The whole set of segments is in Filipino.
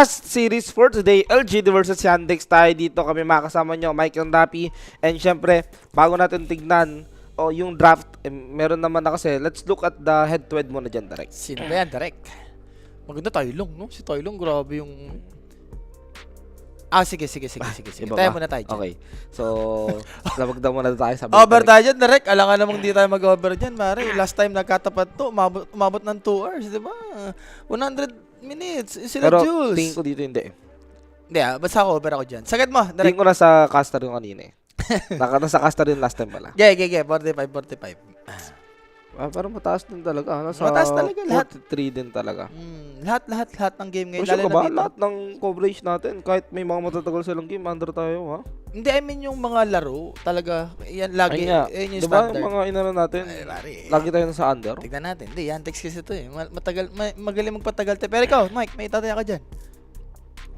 last series for today, LGD versus Yandex. Tayo dito kami makasama nyo, Mike and Dappy. And syempre, bago natin tignan yung draft, meron naman na kasi. Let's look at the head-to-head muna dyan, Direk. Sino ba yan, Direk? Maganda Tylong, no? Si Tylong, grabe yung... Sige. Tayo muna tayo dyan. Okay. So, labag daw muna tayo sa Over tayo dyan, Direk. Alam ka namang di tayo mag-over dyan, Mare. Last time nagkatapat to, umabot ng 2 hours, di ba? 100 minutes. Sila Pero Jules. tingin ko dito hindi. Hindi basta ako, over ako dyan. Sagad mo, Direk. Tingin ko nasa caster yung kanina eh. Nasa caster yung last time pala. 45. Parang mataas din talaga. Nasa Mataas talaga lahat. 43 din talaga. Lahat ng game ngayon. Sure ka ba? dito. Lahat ng coverage natin, kahit may mga matatagal silang game, under tayo, ha? Hindi, I mean yung mga laro, talaga, yan lagi, Ay nga. yan yung Diba standard. yung mga inano natin, Mare. lagi tayo nasa under? Tignan natin. Hindi, Yandex kasi ito eh. Magaling magpatagal tayo. Pero ikaw, Mike, may tataya ka dyan.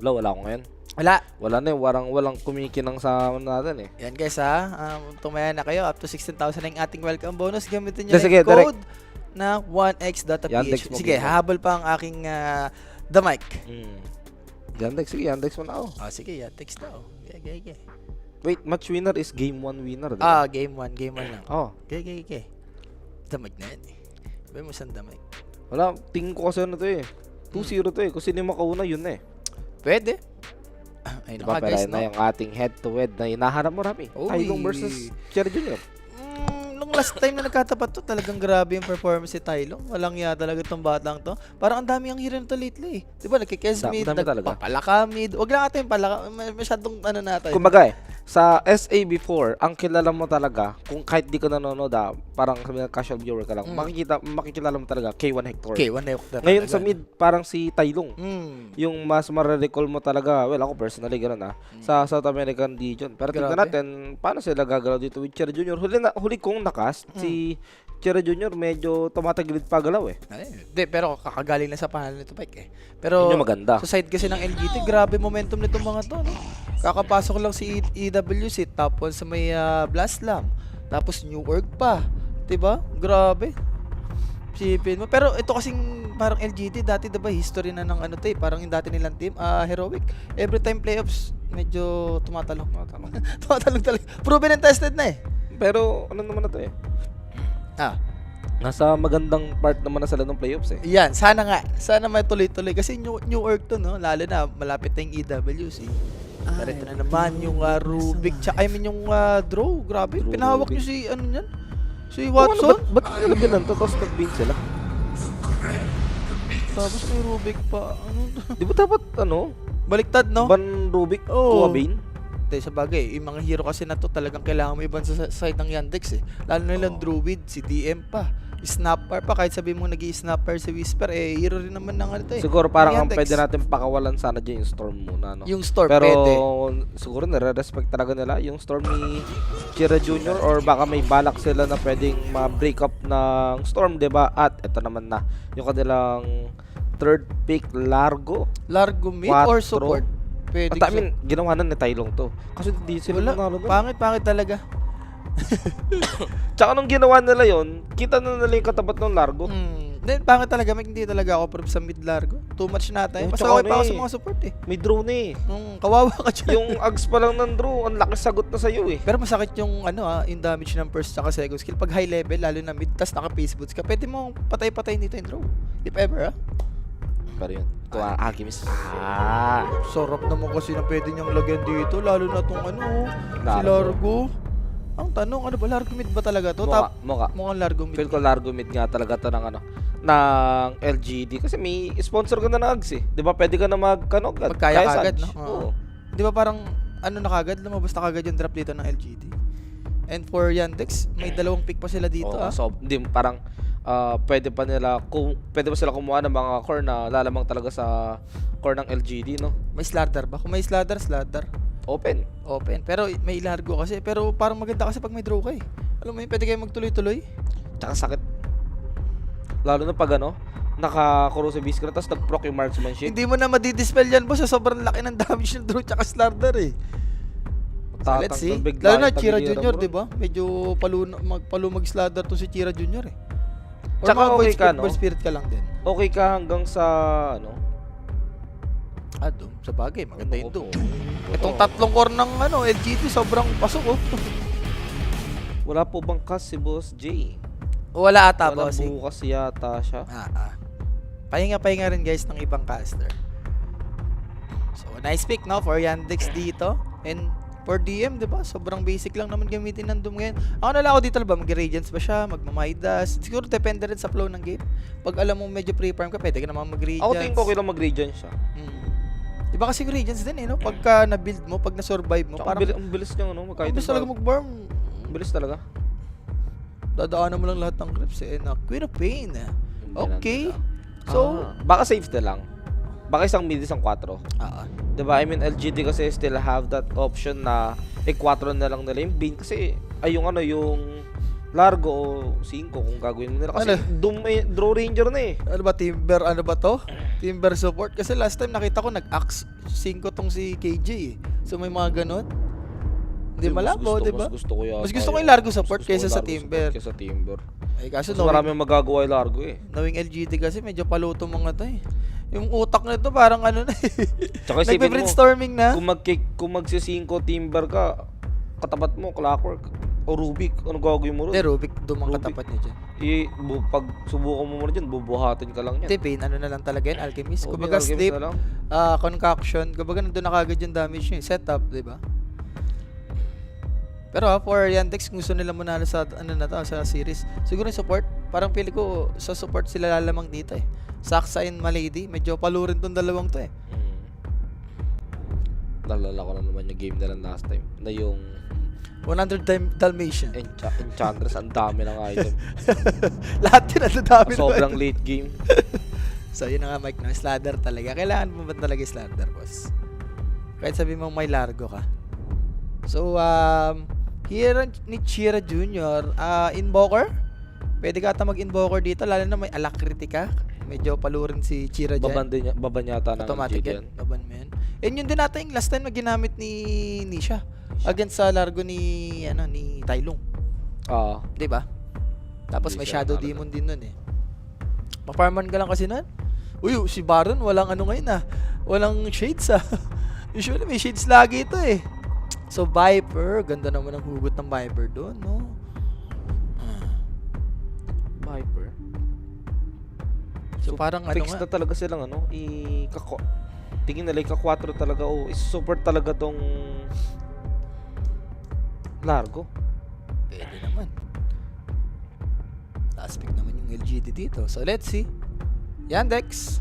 Wala ako ngayon. Wala Wala walang kumikinang sa ano natin eh. Yan guys ha, tumaya na kayo. Up to 16,000 ang ating welcome bonus. Gamitin nyo Sige, yung code na 1x.ph. Yandex mo Sige, ginawa. hahabol pa ang aking the mic. Yandex, sige, Yandex mo na ako. Sige, Yandex daw. Okay. Wait, match winner is game 1 winner, Game 1 lang. Oh, Okay. The mic na yan eh. Sabi mo saan the mic? wala, tingin ko kasi ano to eh. 2-0 to eh, kung sino yung makauna yun eh. Pwede. Ay Diba, naka guys, na yung ating head-to-head na hinaharap mo, Rami. Tylong versus Cherry Jr. Nung last time na nagkatapat to, talagang grabe yung performance ni Tylong. Walang ya talaga itong batang to. Parang ang dami ang hero nito lately. Diba, nagkikes mid, Dami talaga. nagpapalaka mid. Huwag lang natin palaka, masyadong ano natin. Kumbaga sa SA before, ang kilala mo talaga, kung kahit di ka nanonood parang sabi na casual viewer ka lang, makikilala mo talaga K1 Hector. K1 na yung Ngayon sa mid, parang si Tylong. Yung mas marirecall mo talaga, well ako personally ganun sa South American region. Pero tingnan natin, paano sila gagalaw dito with Cherry Jr. Huli kong nakast, si Cherry Jr. medyo tumatagilid pa galaw eh. Hindi, pero kakagaling na sa pangalan nito, Pike eh. Pero Yun yung maganda. sa side kasi ng LGT, grabe momentum nitong mga to, no? Kakapasok lang si EWC, tapos sa may Blast Lam, tapos New Org pa. Diba? Grabe. Sipin mo. Pero ito kasing parang LGT, dati diba history na ng ano to eh, parang yung dati nilang team, Heroic. Every time playoffs, medyo tumatalong. Tumatalong talaga. Proven and tested na eh. Pero ano naman na to eh. Nasa magandang part naman na sila ng playoffs eh. Yan, sana nga. Sana may tuloy-tuloy. Kasi New Org to, no? Lalo na, malapit na yung EWC. Pero ito na naman yung Rubik. Tsaka I mean yung Draw. Grabe. Draw, Pinahawak Rubik. nyo si, ano yan? Si Watson. Ba't nilagyan to? Tapos nag-bean sila. Tapos may Rubik pa. Ano? Di ba dapat Baliktad, no? Ban Rubik Oo. kuha Bane? Sa bagay, yung mga hero kasi na to talagang kailangan mo iban sa side ng Yandex eh. Lalo na yung Druid, si DM pa. Snapper pa, kahit sabihin mo nag-i-snapper si Whisper, hero rin naman ng ano to eh. Siguro parang ang Yandex. pwede natin pakawalan sana dyan yung Storm muna, no? Yung Storm, Pero pwede. siguro nare-respect talaga nila yung Storm ni Kira Jr. or baka may balak sila na pwedeng ma-break up ng Storm, diba? At ito naman na, yung kanilang third pick, Largo Mid or support? Pwede. I mean, ginawa na ni Tylong to. Kasi hindi sila nanalo nun. Pangit talaga. Tsaka nung ginawa nila yon, kita na nila yung katapat ng Largo. Then, pangit talaga. Hindi talaga ako proof sa mid Largo. Too much na tayo. Mas tsaka okay pa ako ano sa mga support eh. May drone eh. Kawawa ka dyan. Yung Ags pa lang ng draw, ang laki sagot na sa'yo eh. Pero masakit yung yung damage ng first saka second skill. Pag high level, lalo na mid, tas naka-face boots ka, pwede mo patay-patayin dito yung draw. If ever Pero yun, ito Agimis. Sarap naman kasi na pwede niyang lagyan dito. Lalo na tong si Largo. Largo. Ang tanong, ano ba? Largo mid ba talaga to? Mukhang Largo mid. Feel ko Largo mid nga talaga to ng ng LGD. Kasi may sponsor ka na ng Ags eh. Di ba pwede ka na Magkaya kagad, no? Oo. Di ba parang, na kagad? Lumabas na kagad yung drop dito ng LGD. And for Yandex, may 2 pick pa sila dito. So, hindi, parang pwede pa sila kumuha ng mga core na lalamang talaga sa core ng LGD, no? May sladder ba? Kung may sladder. Open. Pero may Largo kasi. Pero parang maganda kasi pag may draw ka eh. Alam mo yun, pwede kayo magtuloy-tuloy. Tsaka sakit. Lalo na pag naka-kuro sa Viscera, tapos nag-proc yung marksmanship. Hindi mo na madidispel yan, boss. Sobrang laki ng damage ng draw tsaka sladder eh. So, let's see. Lalo na Chira Jr., di ba? Medyo palumag sladder to si Chira Jr. eh. Or tsaka mga okay ka, Void Spirit ka lang din. Okay ka hanggang sa Doom. Sa bagay, maganda yung Doom. Oo. Itong tatlong core ng LGD, sobrang pasok, oh. Wala po bang cast si Boss J? Wala ata, Wala bossing. bukas yata siya. Pahinga-pahinga rin guys ng ibang caster. So, nice pick, no? For Yandex dito. And for DM, di ba? Sobrang basic lang naman gamitin ng Doom ngayon. Ako na lang ako dito, ba? Mag-Radiance ba siya? Magmamaidas? Siguro depende rin sa flow ng game. Pag alam mo medyo pre-farm ka, pwede ka naman mag-Radiance. Ako tingin ko okay lang mag-regen siya. Diba kasi Radiance din, no? Pagka na-build mo, pag na-survive mo, Tsaka parang... ang bilis niya, no? Ang bilis talaga mag-farm. Ang bilis talaga. Dadaanan mo lang lahat ng creeps, Queen of Pain. Okay. So, baka safe na lang. Baka isang mid, isang 4. Diba? I mean, LGD kasi still have that option na 4 na lang nila yung Bane. Kasi, yung Largo o 5 kung gagawin mo nila. Kasi, draw ranger na eh. Ano ba, Timber, ano ba to? Timber support? Kasi last time nakita ko nag-axe 5 tong si KJ eh. So, may mga ganun. Hindi malabo, di ba? Mas gusto ko yata. Mas gusto ko yung Largo support kaysa sa Timber. Kaysa Timber. Ay, kaso Mas maraming magagawa yung Largo eh. Knowing LGD kasi medyo paluto mga to eh. Yung utak nito parang ano na eh. Tsaka isipin mo, nagbe-brainstorming na. kung magsi-5 Timber ka, katapat mo, Clockwork, o Rubik, ano gagawin mo ron? Hindi, Rubik, dumang katapat niya dyan. Pag subukan mo muna dyan, bubuhatin ka lang yan. Hindi, Pain, ano na lang talaga yun, Alchemist. Oo, Kumbaga Alchemist sleep, na lang. concoction, kumbaga nandun na kagad yung damage niya, setup, di ba? Pero for Yandex, gusto nila manalo sa sa series. Siguro yung support, parang pili ko sa support sila lalamang dito eh. Saksa and Malady, medyo palurin tong dalawang to eh. Nalala ko na naman yung game nila last time. Na yung 100 Dalmatian. Enchantress, ang dami ng item. Lahat din ang dami. Sobrang late game. So yun na nga Mike, no? Sladder talaga. Kailangan mo ba talaga sladder, boss? Kahit sabi mo may largo ka. So, here ni Chira Jr. Invoker. Pwede ka ata mag-invoker dito, lalo na may alacrity ka. Medyo palurin si Chira dyan. Baban yata ng automatic LG yan. Baban mo yan. And yun din natin yung last time na ginamit ni Nisha. Against sa largo ni Tai Lung. Di ba? Tapos may Shadow Demon din nun eh. Maparman ka lang kasi nun. Uy, si Baron walang ngayon walang shades Usually may shades lagi ito eh. So Viper, ganda naman ang hugot ng Viper doon, no? Viper. So parang fix na talaga silang tingin nila ika-4 talaga support talaga tong Largo. Pwede naman. Last pick naman yung LGD dito. So let's see. Yandex.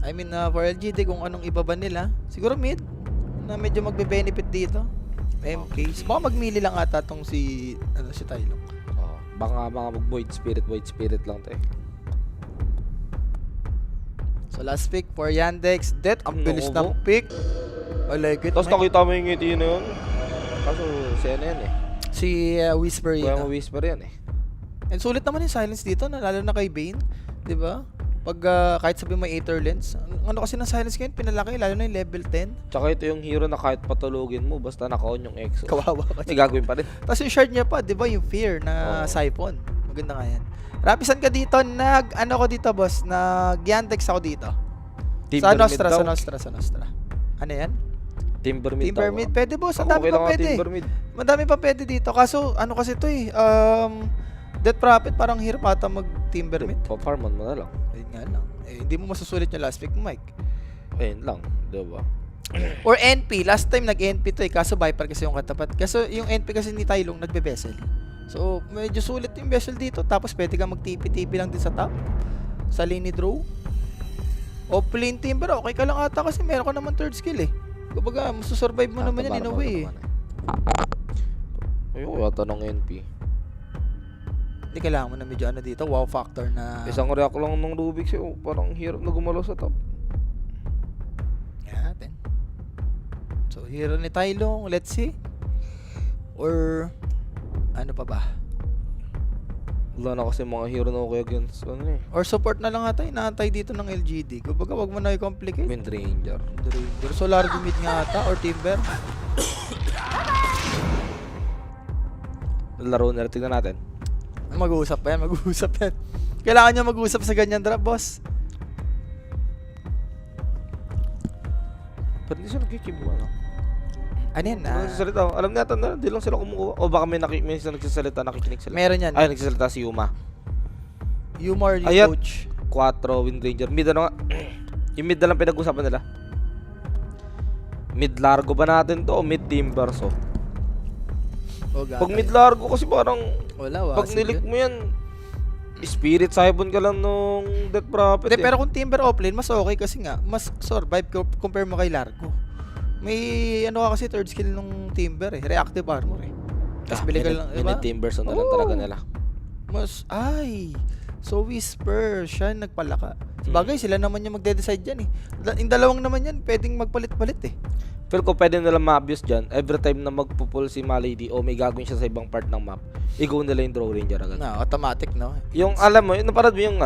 I mean for LGD kung anong ibaba nila. Siguro mid na medyo magbe-benefit dito. MK. So, baka magmili lang ata tong si Tylong. Baka mga mag-void spirit lang to eh. So last pick for Yandex. Ang bilis ng pick. I like it. Tapos nakita mo yung ngiti na yun. Kaso si ano yan eh. Si Whisper yun. Kaya Whisper yan eh. And sulit naman yung silence dito, lalo na kay Bane. Diba? Pag kahit sabi may Aether Lens. Ano kasi ng silence ngayon, pinalaki, lalo na yung level 10. Tsaka ito yung hero na kahit patulugin mo, basta naka-on yung EXO. Kawawa kasi. May gagawin pa rin. Tapos yung shard niya pa, diba yung Fear na Siphon. Maganda nga yan. Rapisan ka dito, ko dito boss, Yandex ako dito. Sa Nostra. Ano yan? Timber mid. Pwede boss, ang dami pa pwede. Madami pa pwede dito. Kaso, kasi to eh, Death Prophet parang hirap ata mag-Timber mid. Pa-farman mo na lang. Ayun nga lang. Hindi mo masusulit yung last pick mo, Mike. Ayun lang, diba? Or NP. Last time nag-NP to eh. Kaso Viper kasi yung katapat. Kaso yung NP kasi ni Tylong nagbe-vessel. So, medyo sulit yung vessel dito. Tapos pwede kang mag-TP-TP lang din sa top. Sa lane ni Draw. O plain Timber, okay ka lang ata kasi meron ka naman third skill eh. Kumbaga, masusurvive mo naman yan in a way eh. Ayun, yata ng NP. Hindi kailangan mo na medyo dito, wow factor na... Isang react lang ng Rubik siya, parang hirap na gumalaw sa top. Yatin. So, hero ni Tylong, let's see. Or, ano pa ba? Wala na kasi mga hero na okay against Or support na lang ata, inaantay dito ng LGD. Kumbaga, wag mo na i-complicate. Wind Ranger. So, largo mid nga ata, or Timber. Laro na rin, tignan natin. Mag-uusap yan. Kailangan nyo mag-uusap sa ganyan drop, boss. Pero hindi sila nagkikibo, ano? Ano yan? Hindi nagsasalita. Alam natin na, hindi lang sila kumukuha. O baka may isa nagsasalita, nakikinig sila. Meron yan. Ay, nagsasalita si Yuma. Humor yung Ayan. coach. 4 Wind Ranger. Mid ano nga? Yung mid na lang pinag-usapan nila. Mid largo ba natin to o mid Timberso? Pag mid largo kasi parang wala, pag nilik mo yan, Spirit Saibon ka lang nung Death Prophet. Pero kung Timber offlane, mas okay kasi nga, mas survive compare mo kay Largo. May ano ka kasi third skill nung Timber eh, reactive armor eh. Tapos bili ka lang, diba? Timberso na lang talaga nila. Mas, so Whisper, siya yung nagpalaka. Sabagay, sila naman yung magde-decide dyan eh. Yung dalawang naman yan, pwedeng magpalit-palit eh. Pero kung pwede nila ma-abuse dyan, every time na magpupul si Malady o may gagawin siya sa ibang part ng map, i-go nila yung Draw Ranger agad. Automatic, no? Yung, alam mo, yung naparad mo yung,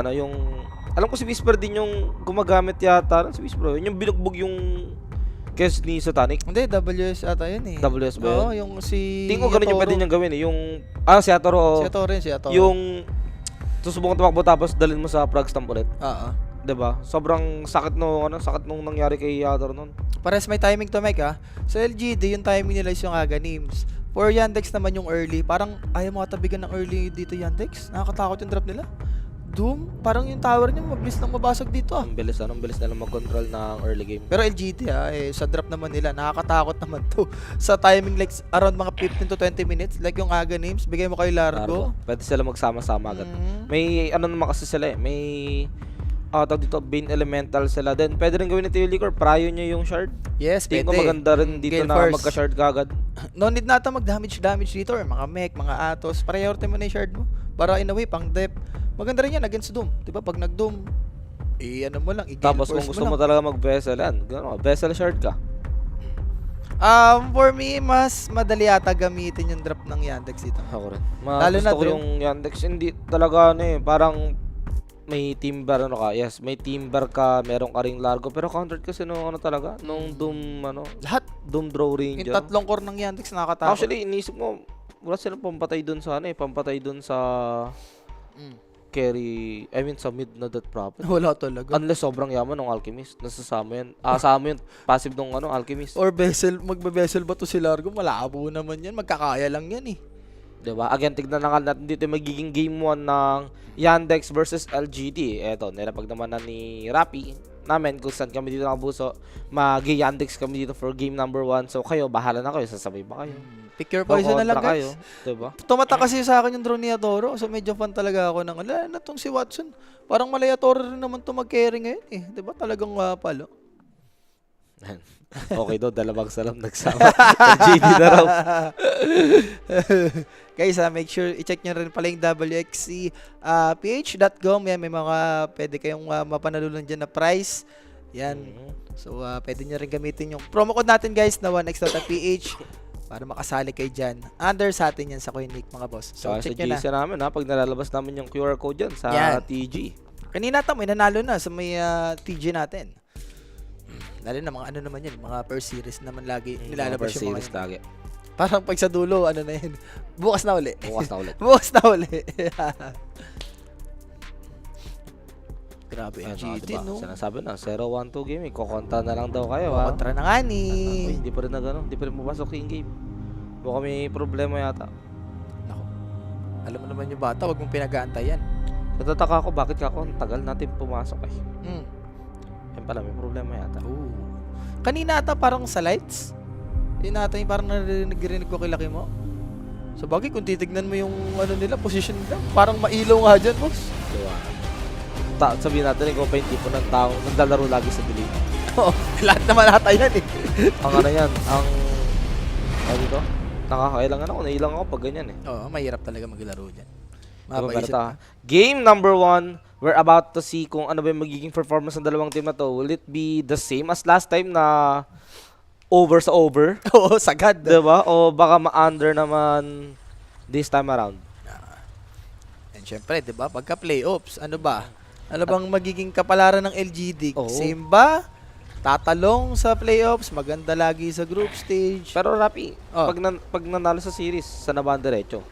alam ko si Whisper din yung gumagamit yata, si Whisper, yung binugbog yung Kes ni Satanic. Hindi, WS ata yun eh. WS ba yun? Oo, yung si Tingin ko ganun yung pwede niyang gawin eh. Yung, si Atoro. Si Atoro. Yung, susubukan tumakbo tapos dalhin mo sa Prague Stamp ulit. Oo. Diba? Sobrang sakit sakit nung nangyari kay Atoro nun. Pares may timing to make Sa LGD, yung timing nila is yung aga names. For Yandex naman yung early. Parang ayaw mo katabigan ng early dito Yandex. Nakakatakot yung drop nila. Doom, parang yung tower niya mabilis nang mabasag dito Ang bilis nila mag-control ng early game. Pero LGD sa drop naman nila, nakakatakot naman to. Sa timing like around mga 15 to 20 minutes, like yung aga names, bigay mo kay Largo. Pwede sila magsama-sama agad. May naman kasi sila eh, may tawag dito, Bane Elemental sila. Then pwede rin gawin ni Teo Liquor, prayo niya yung shard. Yes, Tingin pwede. ko maganda rin dito Gale na first. magka-shard kagad. No need nata mag-damage dito or mga mech, mga Atos. Priority mo na yung shard mo. Para in a way, pang depth. Maganda rin yan against Doom. Diba? Pag nag-Doom, ano mo lang, i-gale Tapos kung gusto mo talaga mag-vessel yan, vessel shard ka. For me, mas madali ata gamitin yung drop ng Yandex dito. Ako rin. Lalo Gusto na ko yung Yandex, hindi talaga parang may timber yes, may timber ka, meron ka ring largo, pero countered kasi nung talaga, nung Doom Lahat. Doom Draw Ranger. Yung tatlong core ng Yandex nakakatakot. Actually, inisip mo, wala silang pampatay dun sa pampatay dun sa carry, sa mid na Death Prophet. Wala talaga. Unless sobrang yaman ng Alchemist, nasasama yan. Sama yun, passive nung Alchemist. Or vessel, magbe-vessel ba to si Largo? Malabo naman yan. Magkakaya lang yan eh. Diba? Again, tignan na natin dito magiging game 1 ng Yandex versus LGD. Eto, nilapag naman na ni Rappi namin kung saan kami dito nakabuso. Mag-Yandex kami dito for game number 1. So kayo, bahala na kayo. Sasabay ba kayo? Pick your poison na lang, guys. Kayo, diba? Tumata kasi sa akin yung drone ni Atoro. So medyo fan talaga ako ng, na tong si Watson. Parang malay Atoro rin naman to mag-carry ngayon eh. Diba? Talagang palo. Okay daw, dalawang salam nagsama. LGD na raw. Guys, make sure i-check nyo rin pala yung WXCPH.com. Yan, may mga pwede kayong mapanalunan dyan na price. Yan. So, pwede nyo rin gamitin yung promo code natin, guys, na 1x.ph para makasali kayo dyan. Under sa atin yan sa CoinLeak, mga boss. So, check nyo na. Sa namin, pag nalalabas namin yung QR code dyan sa TG. Kanina may nanalo na sa may TG natin. Lalo na mga naman yan, mga per series naman lagi nilalabas yung mga lagi. Parang pag sa dulo, na yun. Bukas na uli. Bukas na uli. Grabe, LGD, no? Sinasabi na, 0-1-2 game, kukontra na lang daw kayo, Kukontra na nga ni. Hindi pa rin hindi pa rin pupasok yung game. Baka may problema yata. Nako. Alam mo naman yung bata, wag mong pinag-aantayan. Natataka ako, bakit ang tagal natin pumasok eh. Yan pala, may problema yata. Kanina ata parang sa lights. Yun ata yung parang narinig ko kay Laki mo. So bagay, kung titignan mo yung nila, position nila, parang mailaw nga dyan, boss. Diba? Sabihin natin, ikaw pa yung tipo ng taong naglalaro lagi sa dilim. Oo, lahat naman ata yan eh. Dito, nakakailangan ako, nailang ako pag ganyan eh. Oo, mahirap talaga maglaro dyan. Game number 1, we're about to see kung ano ba yung magiging performance ng dalawang team na to. Will it be the same as last time na over sa over? Oo, sagad. Diba? O baka ma-under naman this time around? And syempre, diba, pagka playoffs, ano ba? Ano bang magiging kapalaran ng LGD? Same ba? Tatalong sa playoffs, maganda lagi sa group stage. Pero Rapi, pag nanalo sa series, saan na ba ang diretso?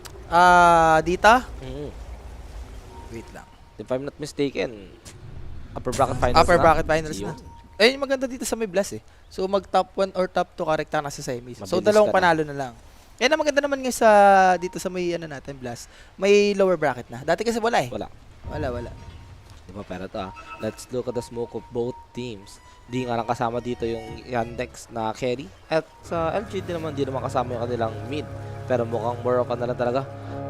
Dita? Wait lang. If I'm not mistaken, upper bracket finals Upper bracket finals na. Eh, yung maganda dito sa may blast eh. So, mag top 1 or top 2 character na sa semis. So, Mabilis dalawang ka na. panalo na lang. Yan ang maganda naman nga sa dito sa may ano natin blast. May lower bracket na. Dati kasi wala eh. Wala. Wala. Diba, pero ito let's look at the smoke of both teams. Di nga lang kasama dito yung Yandex na carry. At sa LG din naman kasama yung kanilang mid. Pero mukhang more of na lang talaga.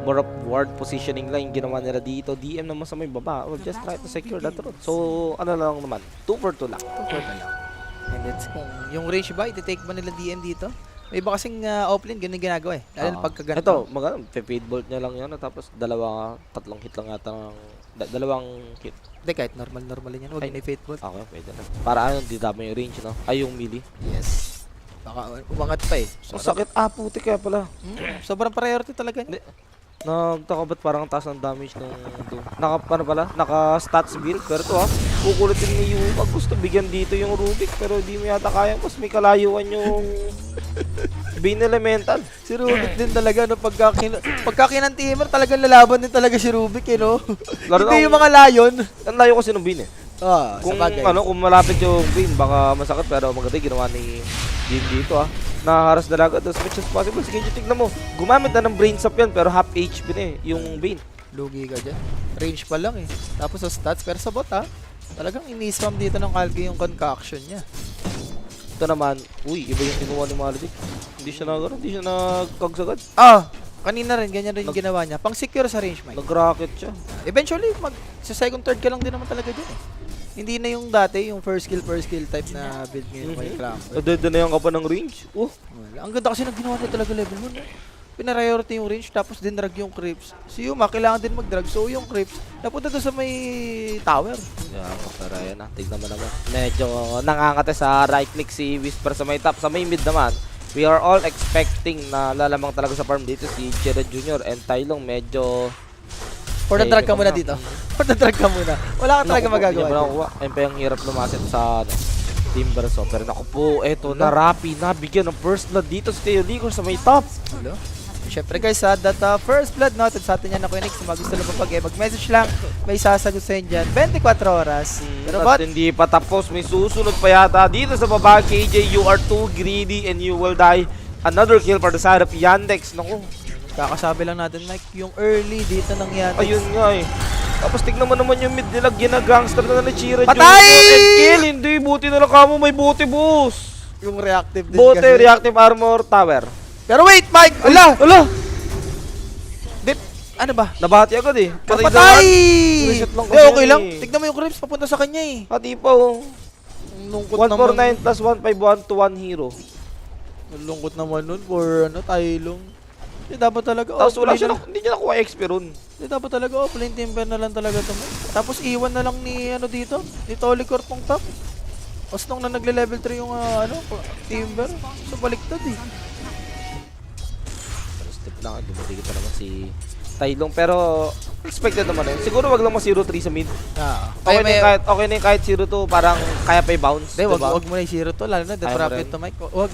More of ward positioning lang yung ginawa nila dito. DM naman sa may baba. Well, just try to secure that road. So, ano lang naman, 2 for 2 lang. And that's kung yung range ba, iti-take ba nila DM dito? May iba kasing offlane, ganun yung ginagawa eh. Lalo na pagka ganito. Ito, fade bolt niya lang yun. Tapos tatlong hit lang yata. Dalawang hit. Hindi, kahit normal yan. Huwag yun i-fate ball. Okay, pwede na. Para di dami yung range, no? Ay, yung melee. Yes. Baka umangat pa eh. Ang sakit. Puti kaya pala. Sobrang priority talaga niya. Nagtaka ba't parang taas ng damage ng naka-stats build. Pero ito kukulitin ni Yuba. Gusto bigyan dito yung Rubik. Pero di mo yata kaya. Mas may kalayuan yung Bane Elemental. Si Rubik din talaga, no? Pagka kinantimer, talagang lalaban din talaga si Rubik, eh, no? Hindi yung mga Lion. Ang layo kasi ng Bane eh. Kung sabagay. kung malapit yung Bane, baka masakit. Pero maganda yung ginawa ni Jin dito Naharas na agad as much as possible. Sige, tignan mo. Gumamit na ng brain sap yan, pero half HP na yung Bane. Lugi ka dyan. Range pa lang eh. Tapos sa stats, pero sa bot talagang ini-spam dito ng Algae yung concoction niya. Ito naman, iba yung kinuha ni Maledic. Hindi siya nagkagsagad. Kanina rin, ganyan rin yung ginawa niya. Pang secure sa range, Mike. Nag-rocket siya. Eventually, sa second, third ka lang din naman talaga dyan eh. Hindi na yung dati, yung first kill type na build ngayon kay Clamper. Doon na yung kapa ng range. Wala. Ang ganda kasi nang ginawa niya talaga level 1. Pinariority yung range, tapos din drag yung creeps. Si Yuma, kailangan din mag-drag. So yung creeps, napunta doon sa may tower. Pero ayan tignan mo naman. Medyo nangangate sa right click si Whisper sa may top. Sa may mid naman, we are all expecting na lalamang talaga sa farm dito si Jared Jr. and Tylong medyo... For the drag ka muna dito. For the drag ka muna. Wala ka talaga magagawa. Hindi mo nakukuha. Ayun pa yung hirap lumasit sa Timbers. Pero naku po, eto na Rappi. Nabigyan ng first blood dito si Theo Licor sa may top. Hello? Siyempre guys, that first blood noted sa atin yan na Quinix. Kung gusto lang mag-message lang, may sasagot sa inyo dyan. 24 oras. Pero At hindi pa tapos. May susunod pa yata dito sa baba. KJ, you are too greedy and you will die. Another kill for the side of Yandex. Naku. Kakasabi lang natin, Mike, yung early dito ng Yandex. Ayun nga eh. Tapos tignan mo naman yung mid nila, ginagangster na Chira Jr. Patay! And kill, hindi, buti na lang kamo, may buti boss. Yung reactive din Buti, kasi. reactive armor tower. Pero wait, Mike! Ala! Ano ba? Nabahati agad eh. Patay! Reset lang Hindi, kasi okay yan lang. eh. Tignan mo yung creeps, papunta sa kanya eh. Hati pa oh. Lungkot naman. 149 plus 151 to 1 hero. Lungkot naman nun for Tylong. Hindi dapat talaga Tapos wala offlane siya, na- hindi niya nakuha XP ron. Hindi dapat talaga offlane timber na lang talaga ito. Tapos iwan na lang ni dito, ni Tolicor tong top. Tapos nung na nagle-level 3 yung timber, so baliktad eh. Pero step lang, dumating pa naman si Tylong. Pero expected naman yun. Siguro wag lang mo 0-3 sa mid. Okay na yung kahit 0-2, parang kaya pa i-bounce. Hindi, diba? wag mo na yung 0 to, lalo na death Ayaw mo rapid rin. to, Mike. Wag.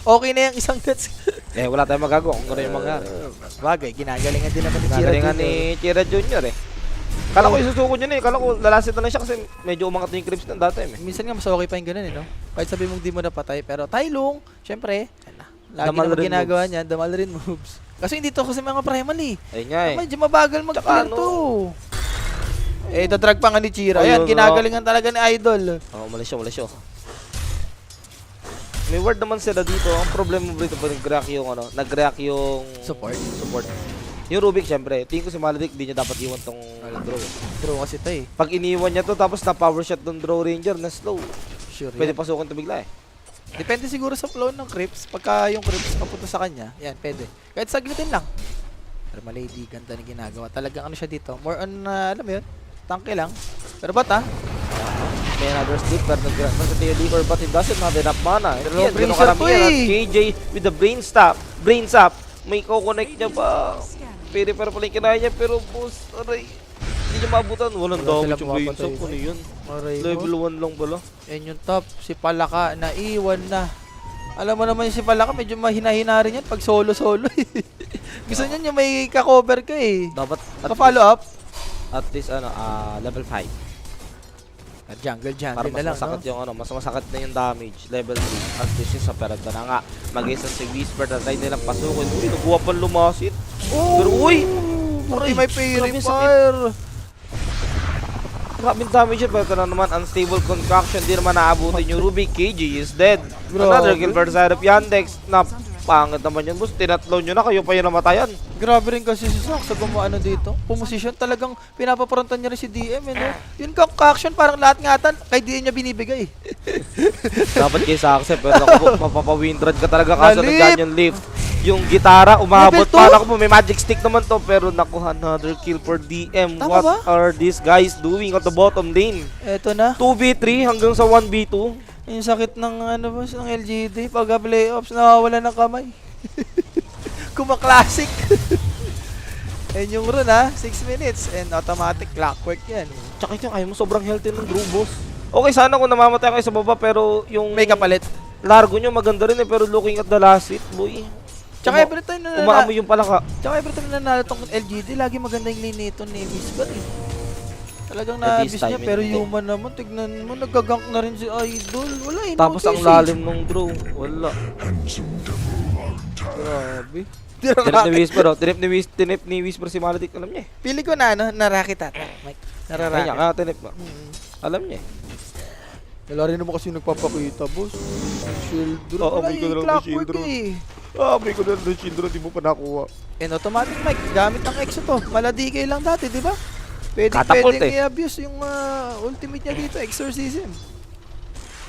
Okay na yung isang deaths. Wala tayong magagawa kung ano yung mangyari. Bagay, ginagalingan din naman ni Chira Nagalingan Jr. ni Chira Jr. eh. Kala ko isusuko niya Kala ko lalasit na lang siya kasi medyo umangat na yung creeps ng dati eh. Minsan nga mas okay pa yung ganun no? Kahit sabi mong di mo napatay, pero Tylong, syempre, lagi Damal naman rin ginagawa niya, damal rin moves. Kasi hindi to kasi mga primal eh. Ayun nga eh. Medyo mabagal mag-clear Tsaka to. Ito drag pa nga ni Chira. Ayan, Ayun, ginagalingan talaga ni Idol. Umalis siya. May ward naman sila dito. Ang problema mo dito pag nag-react yung Support. Yung Rubik syempre. Tingin ko si Maledic di niya dapat iwan tong draw. Draw kasi ito eh. Pag iniwan niya to tapos na power shot ng draw ranger na slow. Sure Pwede yan. pasukin to bigla eh. Depende siguro sa flow ng creeps. Pagka yung creeps papunta sa kanya, yan, pwede. Kahit saglitin lang. Pero malady, ganda na ginagawa. Talagang ano siya dito. More on, alam mo yun, tanke lang. Pero bata, May another sleep pero nag-react na sa Theo Licor but it doesn't have enough mana. Pero Yan, brain ganun sap karamihan to at eh. KJ with the brain sap. May ko-connect niya ba? Pwede para pala yung kinaya niya pero boss, aray. Hindi niya maabutan. Walang Wala damage silang yung brain mapatay. sap. Ano yun? Aray mo. Level 1 lang pala. Yan yung top. Si Palaka, naiwan na. Alam mo naman yung si Palaka, medyo mahina-hina rin yan pag solo-solo eh. Gusto niyan yung may ka-cover ka eh. Dapat Ka-follow up. at least level 5. Jungle Para na mas lang, masakit no? yung mas masakit na yung damage. Level 3. At this is sa peragda na nga. Mag-isa si Whisper na try nilang pasukin. Uy, nagkuha pa lumasit. Pero uy! Buti may grabe sakit. purifier. Grabing damage yun. Pero ito na naman, unstable concoction. Di naman naabutin yung Ruby. KG is dead. Grabe. Another kill for side of Yandex. Na pangit naman yun, boss. Tinatlow nyo na. Kayo pa yung namatayan. Grabe rin kasi si Sax sa gumaano dito. Pumosisyon talagang pinapaparantan niya rin si DM, no? Yung concoction parang lahat ngatan kay DM niya binibigay. Dapat kay Saxe. Pero ako, mapapawindrad ka talaga. Kaso Nalip! nagyan yung lift. Yung gitara, umabot Level pa. 2? Ako po, may magic stick naman to. Pero nakuha another kill for DM. Tama What ba? are these guys doing at the bottom lane? Eto na. 2v3 hanggang sa 1v2. Yung sakit ng ano ba ng LGD pag playoffs nawawala ng kamay. Kuma-classic. And yung run 6 minutes and automatic clockwork yan. Tsaka ito, ayaw mo sobrang healthy ng Drew, boss. Okay, sana kung namamatay kayo sa baba, pero yung May kapalit. largo nyo maganda rin pero looking at the last hit, boy. Tsaka every time na umaamoy yung palaka. Tsaka every time na nanalo tong LGD, lagi maganda yung lane nito ni Whisper eh. Talagang At this na-abuse niya, time, pero hindi. human naman, tignan mo, nagagank na rin si Idol. Wala eh, Tapos no ang TC. lalim ng Drew, wala. Grabe. Tinip ni Whisper, oh. Tinip ni Whisper si Maledic, alam niya eh. Pili ko na, ano, narakit ata, Mike. Kanya, Nararakit. kaya tinip mo. Alam niya eh. Wala rin naman kasi yung nagpapakita, boss. Shield drone. Oo, Wala may ko na eh, lang ng clockwork shield drone. eh. May ko na ng Shindro, di mo pa nakuha. And automatic, Mike, gamit ng EXO to. Maladikay lang dati, di ba? Catapult Pwedeng eh. i-abuse yung ultimate niya dito, Exorcism.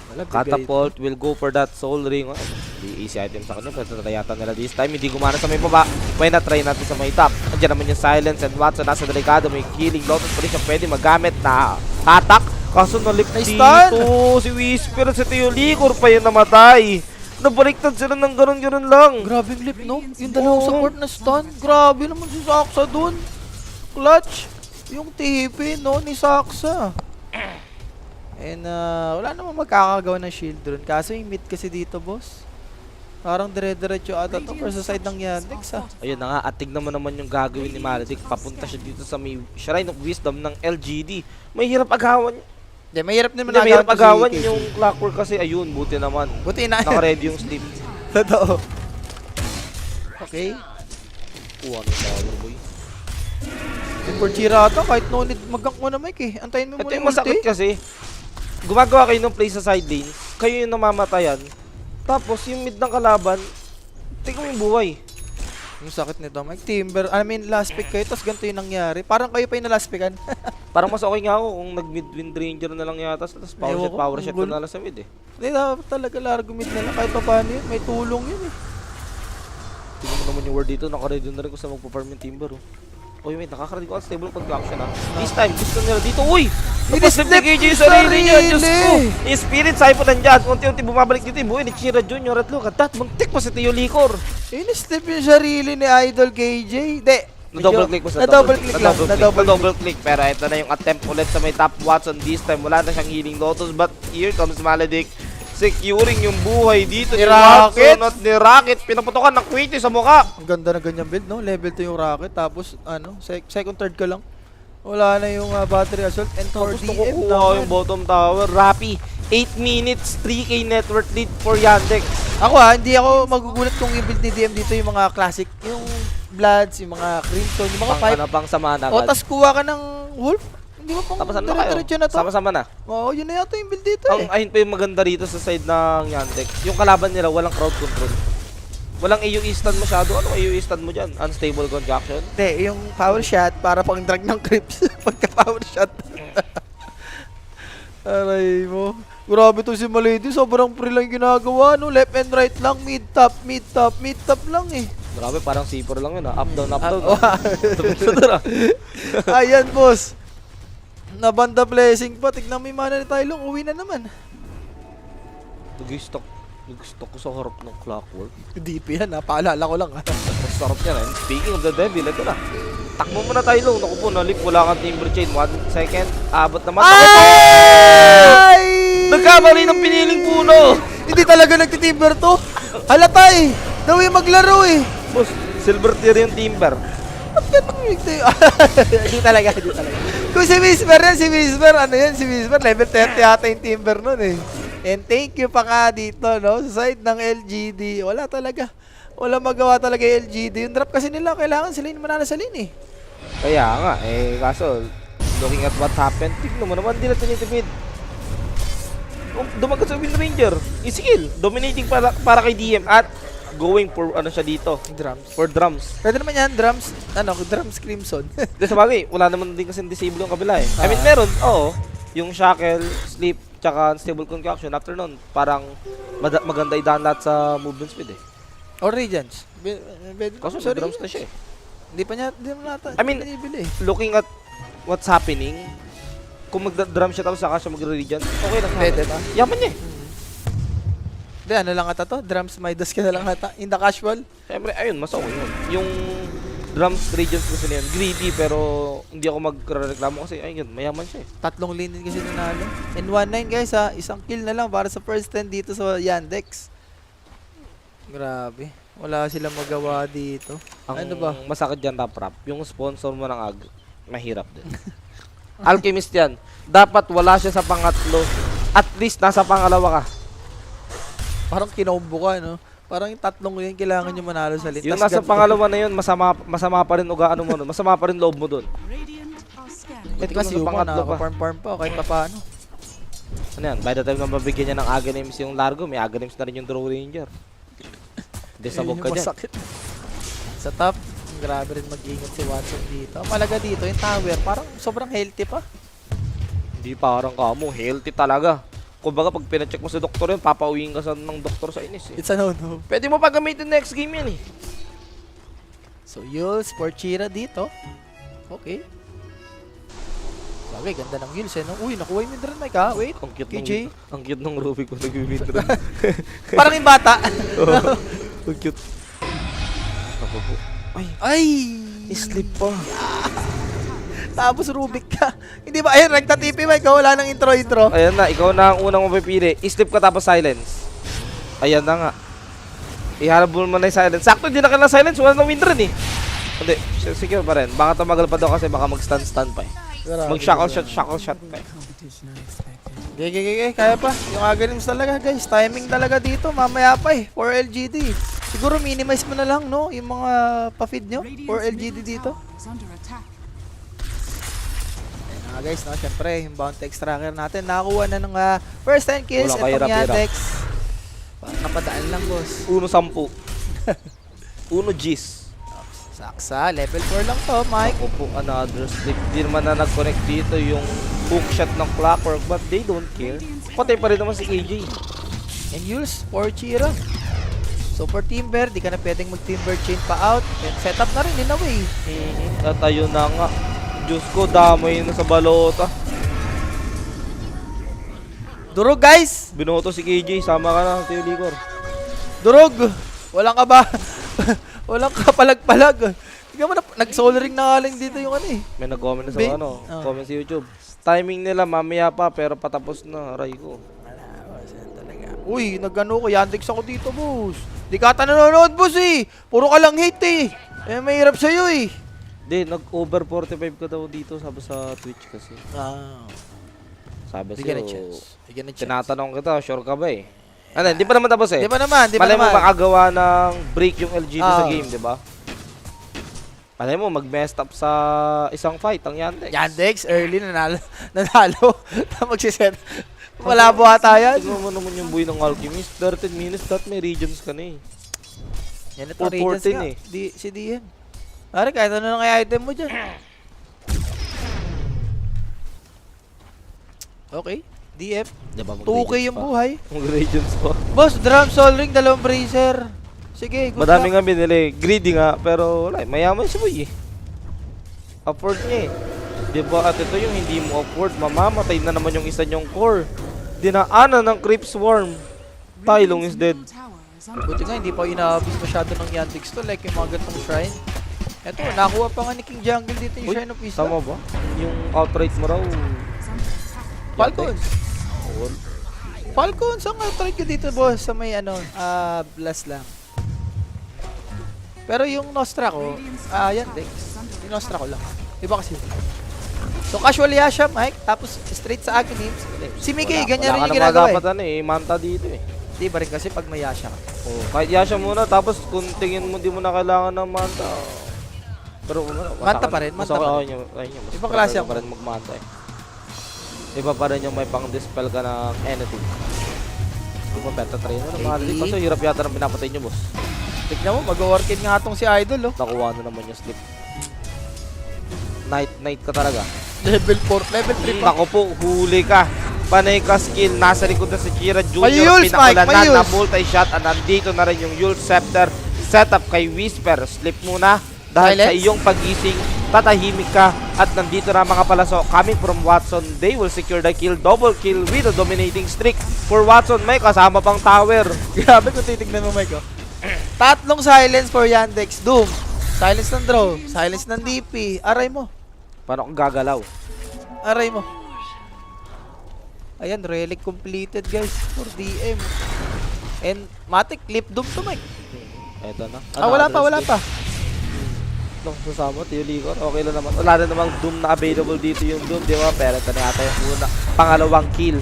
Wala, bigay. Catapult will go for that soul ring. Oh. Di easy item sa kanya, pero tatayatan nila this time. Hindi gumana sa may baba. May na-try natin sa may top. Andiyan naman yung Silence and Watson nasa delikado. May killing Lotus pa rin siya pwede magamit na hatak. Kaso nalip Nice dito si Whisper sa Teo Licor pa yung namatay. Nabaliktad sila ng ganun-ganun lang. Grabe yung lip, no? Yung dalawang support na stun. Grabe naman si Saksa dun. Clutch. Yung TP, no? Ni Saksa. And wala namang magkakagawa ng shield drone. Kaso yung mid kasi dito, boss. Parang dire-diretso ata to para sa side ng Yandex, Ayun na nga, at tignan mo naman yung gagawin ni Maledic. Papunta siya dito sa may Shrine of Wisdom ng LGD. May hirap agawan. Hindi, mahirap naman Hindi, may hirap to si agawan KC. yung Clockwork kasi ayun, buti naman. Buti na. Naka-ready yung sleep. Totoo. Okay. Kuha ng tower, boy. Yung for Chirata, kahit no need mag-gank mo na, Mike eh. Antayin mo Ito muna yung yung masakit ulti. kasi. Gumagawa kayo ng play sa side lane. Kayo yung namamatayan. Tapos yung mid ng kalaban, tingnan mo yung buhay. Yung sakit nito, Mike. Timber, I mean, last pick kayo, tapos ganito yung nangyari. Parang kayo pa yung na-last pickan. Parang mas okay nga ako kung nag-mid-wind ranger na lang yata. Tapos Ewan ko, power shot gulo. na lang sa mid eh. Hindi, dapat talaga largo mid na lang. Kahit pa paano yun, may tulong yun eh. Tingnan mo naman yung word dito. Naka-ready na rin ko sa magpa-farm yung timber oh. Uy, wait, nakaka-ready ko unstable construction ah. This time, gusto nila dito. Uy! Napaslip ni KJ yung sarili niya. Diyos ko! Yung spirit siphon nandyan. Unti-unti bumabalik dito yung buhay ni Chira Jr. at look at that. Muntik pa si Teo Licor. In-step yung sarili ni Idol KJ. Hindi. Na-double click mo sa Na-double click lang. Na-double click. Pero ito na yung attempt ulit sa may top Watson. This time, wala na siyang healing Lotus. But here comes Maledic. Securing yung buhay dito Ni ni Rocket. Watson at ni Rocket. Pinaputokan ng Quitty sa mukha. Ang ganda na ganyan build, no? Level 2 yung rocket. Tapos, ano, second, third ka lang. Wala na yung battery assault. And for Tapos DM nakukuha naman. yung bottom tower. Rappi, 8 minutes, 3k network lead for Yandex. Ako hindi ako magugulat kung yung build ni DM dito yung mga classic. Yung Bloods, yung mga Crimson, yung mga Pang ano pang sama na. O, tas kuha ka ng Wolf. Hindi mo pang Tapos ano kayo? dire-diretso na to. Sama-sama na. Oo, yun na yata yung build dito Ang ayun pa yung maganda rito sa side ng Yandex. Yung kalaban nila, walang crowd control. Walang AoE stun masyado. Ano AoE stun mo dyan? Unstable concoction? Hindi, yung power shot para pang drag ng creeps. Pagka power shot. Aray mo. Grabe to si Malady. Sobrang free lang yung ginagawa, no? Left and right lang. Mid top, mid top, mid top lang eh. Grabe, parang C4 lang yun ah. Up, down, up, down. Ayan, boss. Nabanda blessing pa. Tignan mo yung mana ni Tylong. Uwi na naman. Nag-stock ko sa harap ng Clockwork. DP yan, ha? Paalala ko lang, ha? Mas sarap yan eh. Speaking of the devil, ito na. Takbo mo na tayo, Naku po, nalip. Wala kang timber chain. 1 second. Abot naman. Ay! Nagkamali ng piniling puno. Hindi talaga nagtitimber to. Halata eh. Daw yung maglaro eh. Boss, silver tier yung timber. Ba't ganun hindi talaga, hindi talaga. Kung si Whisper yan, ano yan, si Whisper, level 30 yata yung Timber nun eh. And thank you pa ka dito, no? Sa side ng LGD, wala talaga. Wala magawa talaga yung LGD. Yung drop kasi nila, kailangan sila yung manalo sa lane eh. Kaya nga, kaso, looking at what happened, tignan mo naman, di na tinitipid. Dumagat sa Wind Ranger, isikil, dominating para kay DM at going for ano siya dito, Drums. for drums. Pwede naman yan, drums, drums Crimson. Kasi sa bagay, wala naman din kasi disable yung kabila eh. I mean, meron, oo, yung shackle, sleep, tsaka unstable concoction. After nun, parang maganda idaan lahat sa movement speed eh. Or Regents. Kaso Sorry. drums na siya eh. Hindi mo nata. I mean, binibili eh. Looking at what's happening, kung magda-drum siya tapos saka siya mag-regent, okay lang. Pwede ba? Yaman niya eh. Hindi, ano lang ata to? Drums Midas ka na lang ata. In the casual. Siyempre, ayun, mas okay yun. Yung drums regents kasi na yan, greedy pero hindi ako magreklamo kasi ayun, mayaman siya eh. 3 lane din kasi nanalo. And 1-9 guys ha, isang kill na lang para sa first 10 dito sa Yandex. Grabe. Wala silang magawa dito. Ang Ano ba? masakit dyan, Top Rap, yung sponsor mo ng AG, mahirap din. Alchemist yan. Dapat wala siya sa pangatlo. At least nasa pangalawa ka. Parang kinombo ka, no? Parang yung 3 yun, kailangan nyo manalo sa lane. Yung Tas nasa ganito. pangalawa na yun, masama pa rin ugaano mo nun. Masama pa rin loob mo dun. Ito Ito kasi nasa yung pangatlo pa. nakaka-farm pa kahit pa paano. Ano yan? By the time na mabigyan niya ng Aghanims yung Largo, may Aghanims na rin yung Draw Ranger. Disabog ka Yun yung dyan. masakit. Sa top, grabe rin mag-ingat si Watson dito. Ang malaga dito, yung tower, parang sobrang healthy pa. Hindi parang kamo, healthy talaga. Kumbaga pag pinacheck mo sa doktor yun, papauwiin ka ng doktor sa inis eh. It's a no-no. Pwede mo pa gamitin next game yan eh. So, Yules, Porchira dito. Okay. Bagay, ganda ng Yules eh. No? Uy, nakuha yung Midran Mike ha. Wait, Ang cute KJ. ang cute ng Ruby ko nag-withdraw. Parang yung bata. Ang cute. Ako po. Ay! Sleep pa. Tapos Rubik ka. Hindi ba? Ayun, nagtatipi Mike. Wala nang intro-intro. Ayan na, ikaw na ang unang mapipili. I-sleep ka tapos silence. Ayan na nga. Iharabol mo na yung silence. Sakto, hindi na kailangan silence. Wala nang windrun eh. Hindi, secure pa rin. Baka tumagal pa daw kasi baka mag-stun pa eh. Mag-shackle shot pa eh. Okay. Kaya pa. Yung Aghanims talaga guys. Timing talaga dito. Mamaya pa eh. For LGD. Siguro minimize mo na lang no. Yung mga pa-feed nyo. For LGD dito. Guys, no, syempre, yung bounty extractor natin, nakakuha na ng first 10 kills. Wala Itong kahirap-hirap. Yandex. Parang napadaan lang, boss. 1-10. 1 Gs. Saksa, level 4 lang to, Mike. Ako po, another sleep. Di naman na nag-connect dito yung hook shot ng Clockwork, but they don't care. Patay pa rin naman si KJ. And Yules, Porchira. So for Timber, di ka na pwedeng mag-Timber chain pa out. And setup na rin in a way. At ayun na nga. Diyos ko, damay na sa balota. Durog, guys! Binoto si KJ, sama ka na, Tio Licor. Durog! Walang ka ba? Walang kapalag-palag. Tingnan mo na, nag-soul ring na nga lang dito yung ano eh. May nag-comment na sa Ba- comment sa YouTube. Timing nila, mamaya pa, pero patapos na, aray ko. Uy, nag-ano ko, Yandex ako dito, boss. Di ka ata nanonood, boss eh. Puro ka lang hate eh. Mahirap sa'yo eh. Di, nag-over 45 ka daw dito, sabi sa Twitch kasi. Sabi Bigyan ng sa'yo, chance. Bigyan ng chance. tinatanong kita, sure ka ba eh? Ano, hindi pa naman tapos eh. Di ba naman, di ba Malay mo naman? makagawa ng break yung LGD sa Ah. game, di ba? Malay mo, mag-messed up sa isang fight, ang Yandex. Yandex, early, nanalo. Magsiset. Malabo ata yan. Tignan mo naman yung buhay ng Alchemist. 13 minutes, that may regions ka na eh. Yan ito, 414 Regents nga. eh. Si Dian. Pare, kahit ano na kaya item mo dyan. Okay. DF. Diba, 2K yung buhay. Mag-regions pa. Boss, drum, soul ring, 2 bracer. Sige, good Madami luck. nga binili. Greedy nga, pero wala eh. Mayaman si Boy eh. Afford niya eh. Diba at ito yung hindi mo afford. Mamamatay na naman yung isa niyong core. Dinaanan ng Creep Swarm. Tylong is dead. Buti nga, hindi pa inaabis masyado ng Yandex to. Like yung mga gantong shrine. Eto, nakuha pa nga ni King Jungle dito yung Uy, Shrine of Wisdom. tama ba? Yung outright mo raw. Falcons. Oo. Falcons, ang outright ko dito, boss. Sa may blast lang. Pero yung Nostra ko, yan, Dex. Yung Nostra ko lang. Iba kasi. So, casual Yasha, Mike. Tapos, straight sa Aghanim. Si Mickey, ganyan rin yung ginagawa dapat manta dito eh. Di ba rin kasi pag may Yasha ka. Oh, kahit Yasha muna, tapos kung tingin mo di mo na kailangan ng manta. Pero Manta pa rin, manta pa rin. Ibang klase ako. Iba pa rin magmanta eh. Iba pa rin yung may pang-dispel ka ng anything. Kung mabenta trainer, mahalik. Kaso hirap yata ng pinapatay nyo, boss. Tignan mo, mag-workin nga itong si Idol, oh. Nakuha na naman yung slip. Night ka talaga. Level 4, level 3 pa. Ako po, huli ka. Panay ka skill, nasa likod na si Kira Jr. May Yules, Mike, may Pinakulanan na Yules. multi-shot at nandito na rin yung Yules Scepter setup kay Whisper. Slip muna dahil Silence. sa iyong pagising, tatahimik ka at nandito na mga palaso coming from Watson. They will secure the kill, double kill with a dominating streak for Watson. May kasama pang tower. Grabe kung titignan mo, Mike, oh. Tatlong silence for Yandex. Doom. Silence ng draw. Silence ng DP. Aray mo. Paano kung gagalaw? Aray mo. Ayan, relic completed, guys, for DM. And Matic, clip Doom to, Mike. Eto na. Wala pa. No, sasama, Tiyulikon. Okay lang naman. Wala na namang Doom na available dito yung Doom. Di ba? Pero ito na yata yung pangalawang kill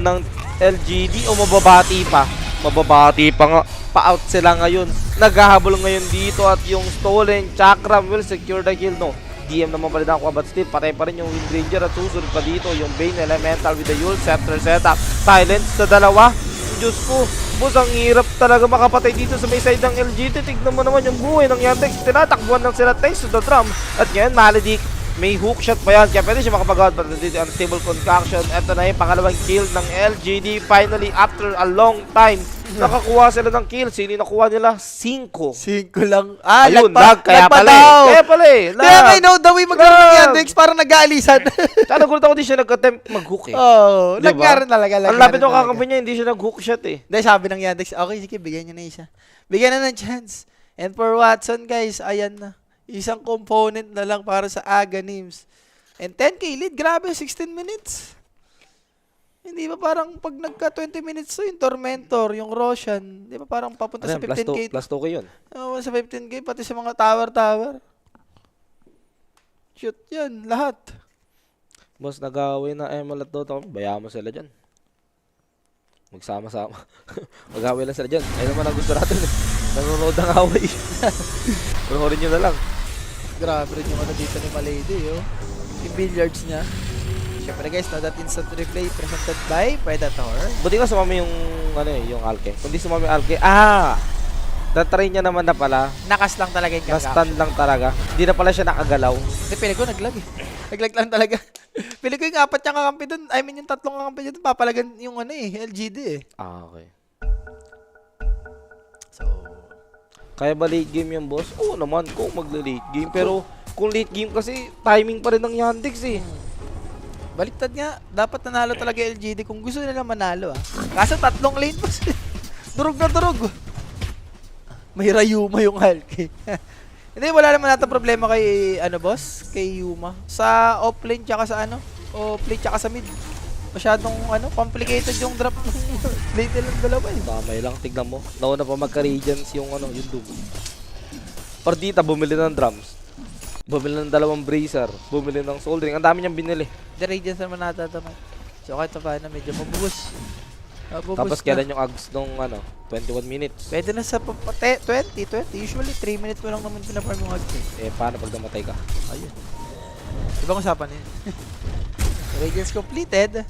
ng LGD o mababati pa. Mababati pa nga. Pa-out sila ngayon. Naghahabol ngayon dito at yung stolen Chakram will secure the kill. No, DM naman pala nakuha but still patay pa rin yung Wind Ranger at susunod pa dito yung Bane Elemental with the Yule Scepter setup. Silence sa dalawa. Diyos ko, boss, ang hirap talaga makapatay dito sa may side ng LGD. Tignan mo naman yung buhay ng Yandex. Tinatakbuhan lang sila thanks to the drum. At ngayon, Maledict, may hook shot pa yan. Kaya pwede siya makapagawad but dito unstable concoction. Ito na yung pangalawang kill ng LGD. Finally, after a long time, nakakuha sila ng kill. Sino nakuha nila? 5. 5 lang. Ayun, lag. Kaya pala daw. eh. Kaya pala eh. Kaya may know the way magkaroon ng Lag. Yandex parang nag-aalisan. Tsaka nagulat ako di siya nag-attempt mag-hook eh. Oh, Diba? nagkaroon talaga. Ang lapit ng kakampi niya, hindi siya nag-hook shot eh. Hindi, sabi ng Yandex, okay, sige, bigyan niyo na isa. Bigyan na ng chance. And for Watson, guys, ayan na. Isang component na lang para sa Aghanims. And 10k lead, grabe, 16 minutes. Hindi ba parang pag nagka 20 minutes to yung Tormentor, yung Roshan, di ba parang papunta sa 15k? Plus 2 ko yun. Oo, sa 15k, pati sa mga tower. Shoot yan, lahat. Boss, nag-away na ML at Dota. Bayaan mo sila dyan. Magsama-sama. Mag-away lang sila dyan. Ayun naman ang gusto natin eh. Nanonood ng away. Panoorin nyo na lang. Grabe rin yung ano dito ni Malady, oh. Yung billiards niya. Siyempre guys, no, that instant replay presented by Predator. Buti nga sumami yung, yung Alke. Kung di sumami yung Alke, na-try niya naman na pala. Nakas lang talaga yung kaka. Na-stand lang talaga. Hindi na pala siya nakagalaw. Hindi, pili ko naglag eh. Naglag lang talaga. Pili ko yung 4 niyang kakampi dun. I mean yung 3 kakampi dun. Papalagan yung LGD eh. Okay. So, Kaya ba late game yan, boss? Oo naman, kung magle-late game. Pero kung late game kasi, timing pa rin ng Yandex eh. baliktad nga. Dapat nanalo talaga LGD kung gusto nila manalo ah. Kaso 3 lane pa sila. Durog na durog. May Rayuma yung Hulk. Hindi, wala naman natin problema kay, boss? Kay Yuma. Sa offlane tsaka sa offlane tsaka sa mid. Masyadong, complicated yung drop ng late lang dalawa eh. Damay lang, tignan mo. Nauna pa magka-regions yung yung Doom. Pardita, bumili ng drums. Bumili ng 2 bracer. Bumili ng soldering. Ang dami niyang binili. The radiance naman natatamay. So kahit pa na medyo mabubus. Tapos kailan yung Ags nung 21 minutes. Pwede na sa 20. Usually 3 minutes mo lang naman pinaparm yung Ags eh. Paano pag namatay ka? Ayun. Ibang usapan yun. Radiance completed.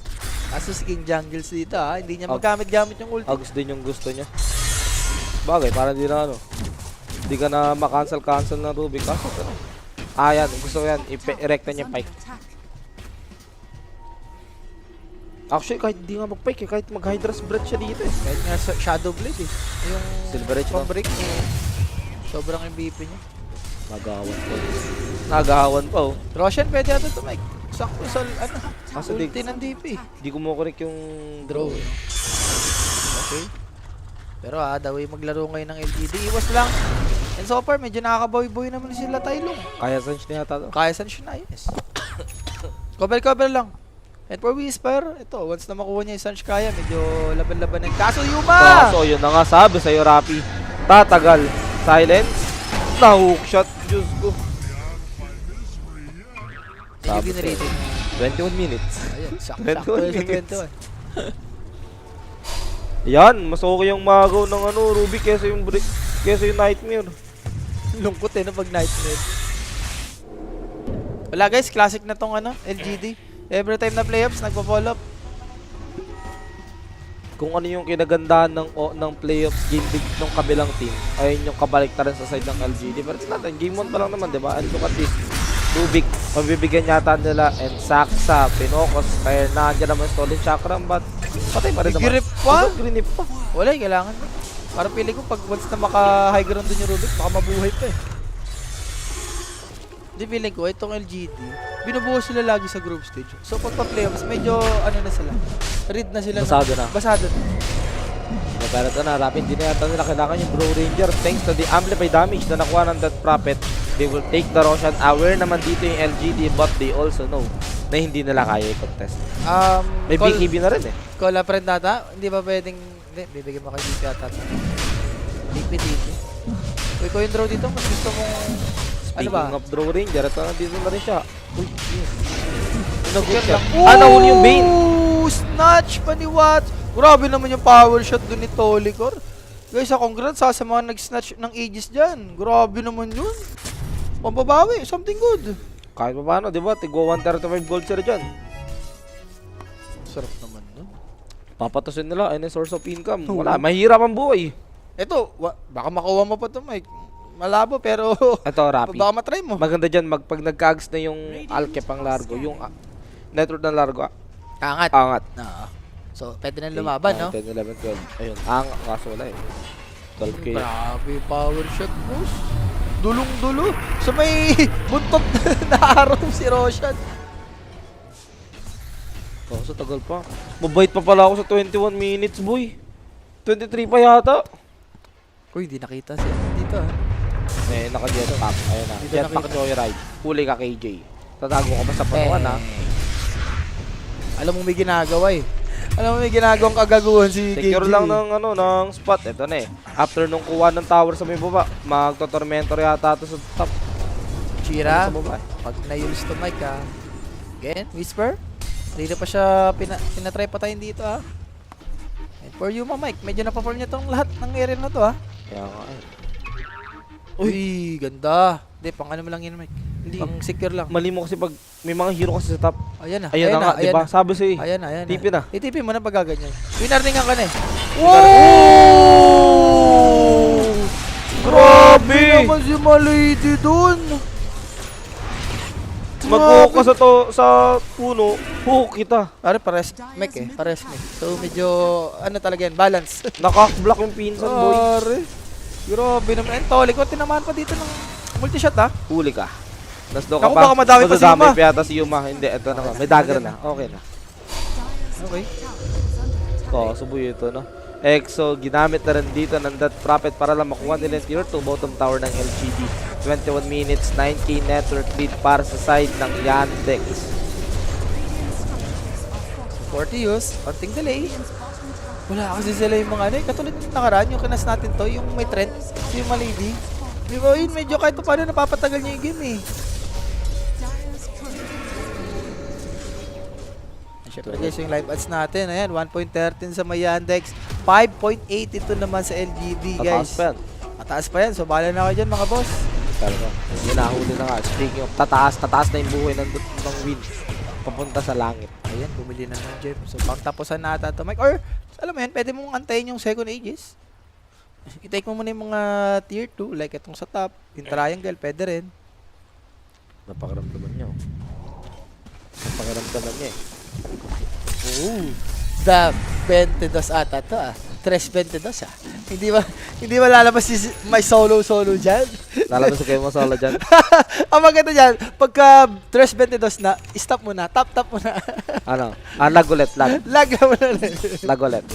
Kaso si King Jungles dito hindi niya magamit-gamit yung ulti. Ags din yung gusto niya. Bagay, parang di na hindi ka na ma-cancel ng Ruby. Kaso yan, gusto ko yan. I-erecta niya pike. Actually, kahit di nga mag-pike kahit mag-Hydra's Breath siya dito eh. Kahit nga Shadow Blade eh. Yung Silver Edge no? break sobrang MVP niya. Nagahawan pa oh. Roshan pwede ata to Mike. Sakto sa Kaso ulti ng DP. Di ko mo-correct yung Draw. Okay. Pero daway maglaro ngayon ng LGD. Iwas lang. And so far, medyo nakakaboy-boy naman sila Tailong. Kaya saan siya yata to? Kaya saan siya na, yes. Cover lang. And for Whisper, ito, once na makuha niya yung Sanch kaya, medyo laban-laban ng kaso Yuma! Kaso yun na nga sabi sa'yo Rapi. Tatagal. Silence. Na-hook shot. Diyos ko. Hindi binirated. 21 minutes. Ayun, sakto 21 sa minutes. 21. Yan, mas okay yung magaw ng Ruby kesa yung Nightmare. Lungkot na pag nightmare. Wala guys, classic na tong LGD. Every time na playoffs, nagpo-follow up. Kung ano yung kinagandahan ng playoffs game big ng kabilang team, ayun yung kabaliktaran sa side ng LGD. Pero tignan natin, game 1 pa lang naman, di ba? And look at this. Rubik, mabibigyan yata nila and Saksa, Pinocos, kaya nandiyan naman Stolen Chakram, but patay pa rin naman. Grip pa? Grip pa. Wala, kailangan. Parang pili ko, pag once na maka-high ground dun yung Rubik, baka mabuhay pa eh. Hindi, feeling ko, itong LGD, binubuhos sila lagi sa group stage. So, pag pa-playoffs, medyo, na sila, read na sila. Basado na. Basado na. Pero ito na, Rapid, hindi na yata nila kailangan yung Bro Ranger. Thanks to the amplify damage na nakuha ng Death Prophet, they will take the Roshan. Aware naman dito yung LGD, but they also know na hindi nila kaya i-contest. May BKB na rin eh. Call a friend data, hindi ba pwedeng, hindi, bibigyan mo kayo dito yata. Liquid dito. Uy, ko yung draw dito, mas gusto mong, Speaking of Bro Ranger, ito na dito na rin siya. Uy, yes. Nagot Yan siya. lang. Nahuli yung Bane. Snatch pa ni Watts. Grabe naman yung power shot dun ni Tolikor. Guys, congrats sa mga nag-snatch ng Aegis dyan. Grabe naman yun. Pambabawi, something good. Kahit pa paano, di ba? Tigwa 135 gold sila dyan. Sarap naman nun. Papatusin nila, ayun yung source of income. Wala, mahirap ang buhay. Ito, baka makuha mo pa ito, Mike. Malabo, pero Ito, Rapi. baka matry mo. Maganda dyan, pag nag-cags na yung Alkep ang largo, yung network ng largo, Angat. angat. So, pwede na lumaban, no? 10, 11, 12. Ayun, angat. Kaso wala eh. 12k. Grabe, power shot, boss. Dulong-dulo. So, may buntot na araw si Roshan. Kaso tagal pa. Mabait pa pala ako sa 21 minutes, boy. 23 pa yata. Uy, di nakita siya dito, ha? Eh, naka-jetpack. Ayun na. Dito Jetpack nakita. joyride. Huli ka, KJ. Tatago ka pa sa panuan, ha? Alam mo may ginagawa eh. Alam mo may ginagawang kagaguhan si KJ. Secure lang ng ng spot. Ito na eh. After nung kuha ng tower sa may baba, magto-tormentor yata ito sa top. Chira, Sa baba. pag na-use to mic, ha? Again, Whisper. Hindi na pa siya pinatry patayin dito, ha? And for you, Mike, medyo napaform niya tong lahat ng area na to, ha? Kaya nga eh. Uy, ganda. Hindi, pang ano mo lang yun, Mike. Hindi. Pang secure lang. Mali mo kasi pag may mga hero kasi sa top. Ayan na, Ayan na nga, diba? Sabi sa'yo eh. Ayan na, ayan Tipi na. Itipin mo na pag gaganyan. Winarningan ka na eh. Wow! Grabe! naman si Malady dun. Mag-hook ka sa puno, hook kita. Pare, pares Mike eh. Pares Mike. So, medyo, talaga yan, balance. Nakak-block yung pinsan, boy. Pare. Grabe naman. And Toli ko, tinamaan pa dito ng multi-shot, ha? Huli ka. Nasdo ka Naku, pa. baka madami pa si Madadamay Yuma. pa yata si Yuma. Hindi, ito naman. May dagger na. Okay na. Okay. Subuyo ito, no? EXO, ginamit na rin dito ng Death Prophet para lang makuha nila yung tier 2 bottom tower ng LGD. 21 minutes, 9k network lead para sa side ng Yandex. 40 use, konting delay. Wala kasi sila yung mga katulad ng nakaraan, yung kinas natin to, yung may trend, yung Malady. Di ba yun, medyo kahit pa paano napapatagal niya yung game eh. Siyempre guys, yung live ads natin, ayan, 1.13 sa may Yandex, 5.8 ito naman sa LGD guys. Tataas pa yan. Mataas pa yan, so bahala na kayo dyan mga boss. Talaga. Yung nahuli na nga. Speaking of tataas na yung buhay ng win. Papunta sa langit. Ayan, bumili na ng gem. So pang tapusan na ata ito, Mike. Or, alam mo yan, pwede mong antayin yung second Aegis. I-take mo muna yung mga tier 2, like itong sa top, yung triangle, pwede rin. Napakaramdaman niya. Napakaramdaman niya eh. Oh, the 22 ata to 3.22 Hindi ba lalabas si may solo diyan? Lalabas sa kayo mo solo dyan. Ang maganda diyan, pagka 3.22 na, stop mo na, tap mo na. Ano? Lag ulit, lag. Lag na mo na. Lag ulit.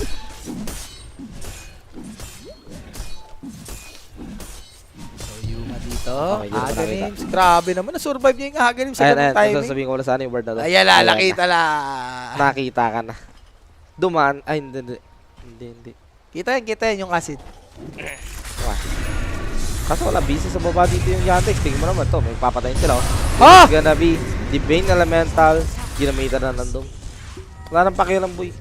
So, Yuma dito, Okay, dito Haga nakita. Names. Grabe naman, na-survive niya yung Haga Names sa Ayan, ganung ayan. timing. Sasabihin ko wala sana yung word na to. Ayan la, Ayan nakita la. Nakita ka na. Dumaan. Ay, hindi. Kita yan yung acid. Wah. Kaso wala, busy sa baba dito yung Yandex. Tingnan mo naman to, may papatayin sila. Ha? It's gonna be the Bane Elemental. Ginamitan na nandun. Wala nang pakialam, boy.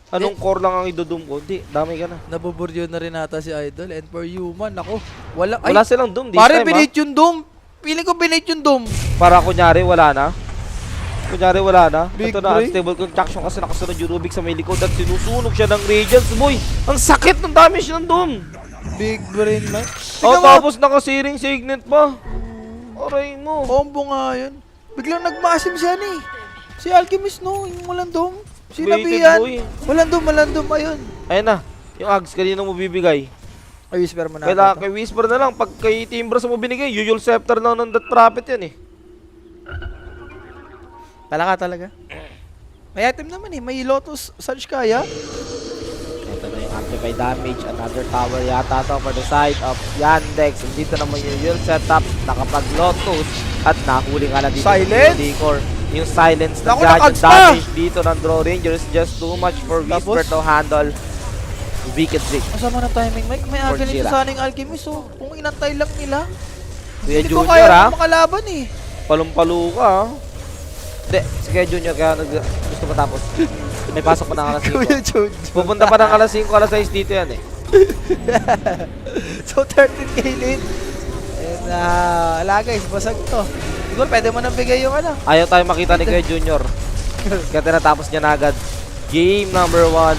Anong core lang ang idodum ko? Hindi, dami ka na. Nabuburyo na rin ata si Idol. And for human, ako. Wala Silang doom this pare, time, binate yung Doom. Feeling ko binate yung Doom. Para kunyari, wala na. Big Ito na, boy. unstable construction kasi nakasunod yung Rubik sa may likod at sinusunog siya ng Radiance, boy. Ang sakit ng damage ng Doom. Big brain, man. Tapos nakasiring signet pa. Aray mo. Combo nga yun. Biglang nagmasim siya ni. Si Alchemist, no? Yung walang Doom. Sinabihan. Boy. Walang Doom, ayun. Ayun na. Yung Ags, kanina mo bibigay. Ay, whisper mo na. Kay Whisper na lang. Pag kay Timbras mo binigay, Yuyul Scepter na ng that profit yan eh. Talaka talaga. May item naman eh. May Lotus Surge kaya. Ito na yung amplify damage. Another tower yata to for the side of Yandex. And dito naman yung Yuyul setup. Nakapag-Lotus. At nahuli nga na dito. Silence? Yung silence na Naku, dyan. Yung nakags pa! damage dito ng Draw Rangers. Just too much for Whisper Tapos? to handle. Wicked Drake. Masama na timing, Mike. May For agad nito Jira. sana yung Alchemist, oh. Kung inantay lang nila. Kuya Hindi ko Junior kaya ha. makalaban eh. Palumpalo ka ha. Hindi, si Kuya Junior kaya gusto matapos. May pasok pa ng alas 5. Kuya Jun. Pupunta pa ng alas 5, alas 6 dito yan eh. So 13k lead. And ala guys, basag to. Siguro pwede mo nang bigay yung ano. Ayaw tayo makita ni Kuya Junior. Kaya tinatapos niya na agad. Game number 1.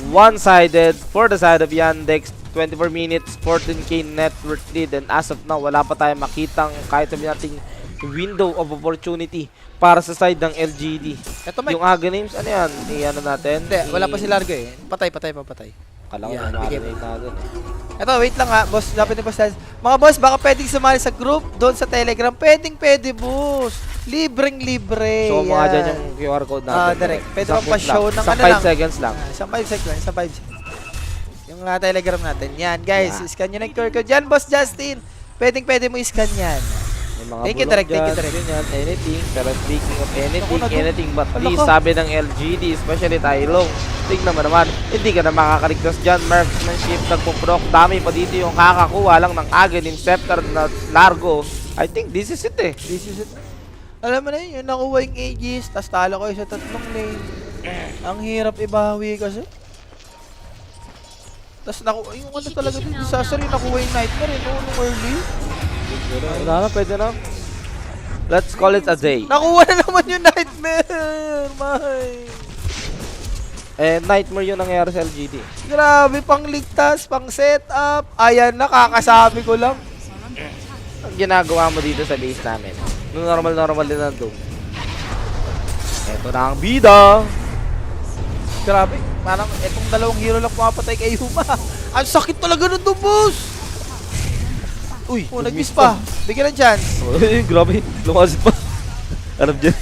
One-sided for the side of Yandex. 24 minutes, 14k net worth lead. And as of now, wala pa tayong makitang kahit sabihin natin window of opportunity para sa side ng LGD. Ito may... Yung Aga names, ano yan? I-ano natin? Hindi, wala pa si Largo eh. Patay. Kala ko Yan, na bigay marinate na agad eh. Ito, wait lang ha, boss. Lapit ni boss. Mga boss, baka pwedeng sumali sa group doon sa Telegram. Pwede, boss. Libreng-libre. So, mga dyan yung QR code natin. Direct. Pwede Isang mo pa click show lang. ng Isang ano 5 lang. seconds lang. Isang 5 seconds. Yung Telegram natin. Yan, guys. Yeah. Scan nyo ng QR code. Yan, boss Justin. Pwede mo i-scan yan. May mga Thank you, bulong Direk. Thank you, dyan, Direk. ganyan, anything. Pero speaking of Ako na to. anything but Ala please, ka. sabi ng LGD, especially Tylong, tignan mo naman, hindi ka na makakaligtas dyan. Marksmanship, nagpo-proc, dami pa dito yung kakakuha lang ng Aghanim Scepter na Largo. I think this is it eh. This is it. Alam mo na yun, yung nakuha yung Aegis, tas talo kayo sa tatlong lane. Ang hirap ibawi kasi. Tas nakuha, yung ano talaga yung disaster yung nakuha yung Nightmare eh, nung early. Wala na, pwede na. Let's call it a day. Nakuha na naman yung Nightmare! My! Nightmare yung nangyayari sa LGD. Grabe, pang ligtas, pang setup. Ayan, nakakasabi ko lang. Ang ginagawa mo dito sa base namin, nung normal din na doom. Eto na ang bida. Grabe, parang etong dalawang hero lang pumapatay kay Yuma. Ang sakit talaga nun doon, boss! Uy, Nag-miss pa. Bigyan ng chance. Uy, grabe. Lumasit pa. Alam dyan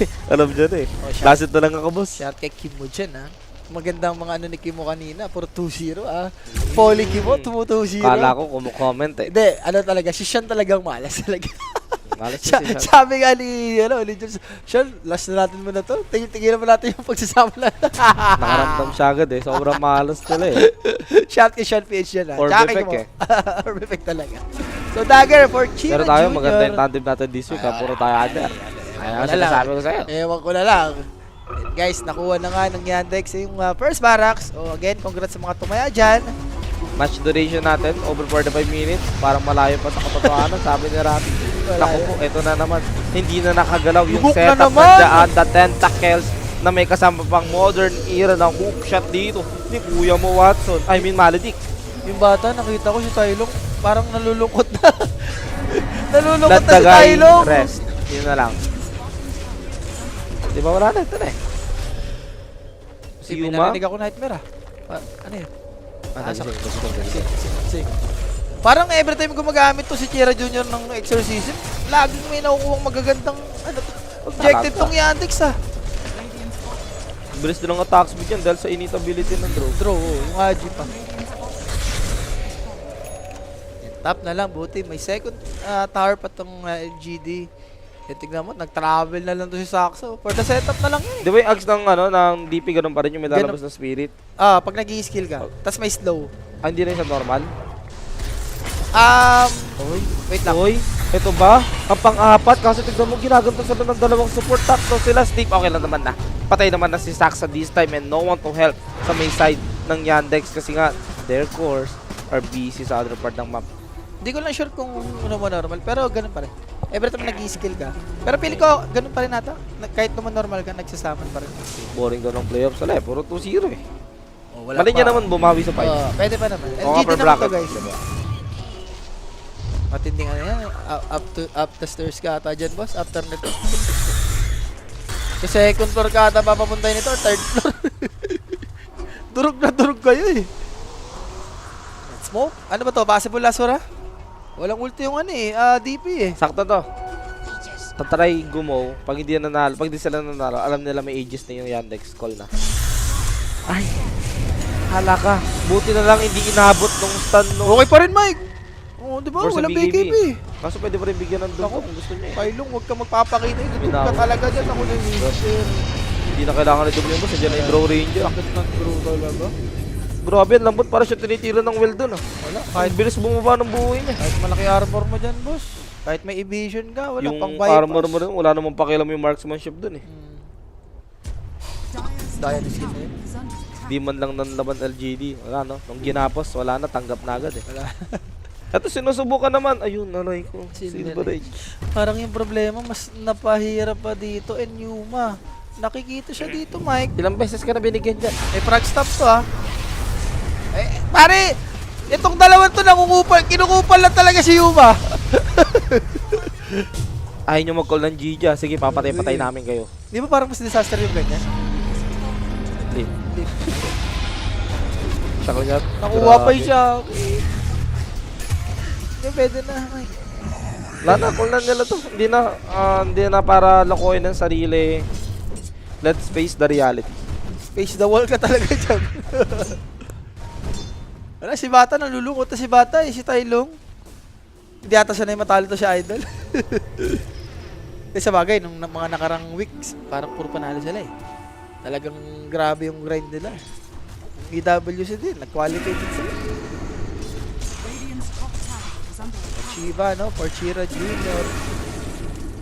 eh. Oh, Lasit na lang ako, boss. Shout kay Kimo dyan, ha? Magandang mga ano ni Kimo kanina. Puro 2-0, ah. Poly Kimo, 2-0. Kala ko kumukomment eh. Hindi, ano talaga, si Sean talagang malas talaga. Malas na si Sean. Sabi nga ni Jules, Sean, last na natin muna to. Tingin naman natin yung pagsasama natin. Nakaramdam siya agad eh. Sobrang malas nila eh. Shout kay Sean PH yan, ha? Or Tsaka kay perfect Kimo. eh. Or perfect talaga. So, dagger for Chino Pero tayo, Jr. maganda yung tandem natin this week ha. Puro tayo under. Ayan ang sinasabi ko sa'yo. Ewan ko na lang. And guys, nakuha na nga ng Yandex yung first barracks. So again, congrats sa mga tumaya dyan. Match duration natin, over 45 minutes. Parang malayo pa sa katotohanan, sabi ni Rafi. Naku po, eto na naman. Hindi na nakagalaw yung Lugok na setup na naman! dyan. The tentacles na may kasama pang modern era ng hook shot dito ni Kuya mo Watson. I mean, Maledict. Yung bata, nakita ko si Tylong, parang nalulungkot na. Nalulungkot Let na the si guy Tylong. rest. Yun na lang. Di ba wala na? Ito na eh. Si May Yuma? narinig ako nightmare, ah. Ano yun? Sige. Sige. Parang every time gumagamit to si Chira Jr. ng exorcism, laging may nakukuhang magagandang objective Talaga. tong Yandex, ah. Bilis din ang attack speed yan dahil sa initability ng draw. Draw, yung Haji pa. Top na lang, buti. May second tower pa tong LGD. Tignan mo, nag-travel na lang to si Saxo. For the setup na lang yun. Di ba yung ags ng DP ganun pa rin yung may lalabas na spirit? Pag nag-i-skill ka, tas may slow. Ah, hindi rin sa normal? Wait lang. Oy, ito ba? Ang pang-apat kasi tignan mo ginaganto sila ng dalawang support takto sila. Steve, okay lang naman na. Patay naman na si Saxa this time and no one to help sa may side ng Yandex kasi nga their cores are busy sa other part ng map. Hindi ko lang sure kung ano mo normal, pero ganun pa rin. Every time nag-i-skill ka. Pero pili ko, ganun pa rin ata. Kahit naman normal ka, nagsasaman pa rin. Boring daw ng playoffs wala eh. Puro 2-0 eh. Oh, wala Mali niya naman bumawi sa fight. Pwede pa naman. O, LGD upper naman to bracket. guys. Matinding ano yan. Up the stairs ka ata dyan, boss. After nito. Sa second floor ka ata papapuntay nito or third floor. Durog na durog kayo eh. Smoke? Ano ba to? Possible last war, ha? Walang ulti yung ano eh. DP eh. Sakto to. Tatry gumaw. Pag hindi nanalo, pag di sila nanalo, alam nila may aegis na yung Yandex call na. Ay. Hala ka. Buti na lang hindi inabot nung stun no. Okay pa rin, Mike. Oo, di ba? Or sa Walang BKB. BKB. Kaso pwede pa rin bigyan ng dugo kung gusto niya eh. Pailong, huwag ka magpapakita. Itutog ka Binaw. talaga dyan. Ako na yung Hindi na kailangan na double yung boss. Nandiyan na yung Bro Ranger. Bakit ng bro talaga? Grabe, ang lambot para siya tinitira ng well dun ah. Wala. Kahit bilis bumaba ng buhay niya. Kahit malaki armor mo dyan, boss. Kahit may evasion ka, wala Yung pang bypass. armor mo rin, wala namang pakialam yung marksmanship dun eh. Daya ni skin na yun. Di man lang nanlaban LGD. Wala no. Nung ginapos, wala na, tanggap na agad eh. Wala. Ito sinusubukan naman. Ayun, naray ko. Silver Silver Age. Parang yung problema, mas napahirap pa dito. And Yuma. Nakikita siya dito, Mike. Ilang beses ka na binigyan dyan? Eh, frag stop to, ha? Eh, pare! Itong dalawang to nakukupal. Kinukupal lang talaga si Yuma. Ayaw nyo mag-call ng Gija. Sige, papatay-patay namin kayo. Di ba parang mas disaster yung ganyan? Leave. Siya ko niya. Nakuha pa siya. Okay. Hindi, pwede na, Mike. Wala na, call na nila to. Hindi na para lokohin ng sarili. Let's face the reality. Face the wall ka talaga dyan. Wala, si Bata nalulungkot na si Bata eh, si Tailong. Hindi ata sanay matalo to si Idol. Eh sa bagay, nung mga nakarang weeks, parang puro panalo sila eh. Talagang grabe yung grind nila. Yung EWC din, nag-qualify din sila. Chiba, no? Porchira Jr.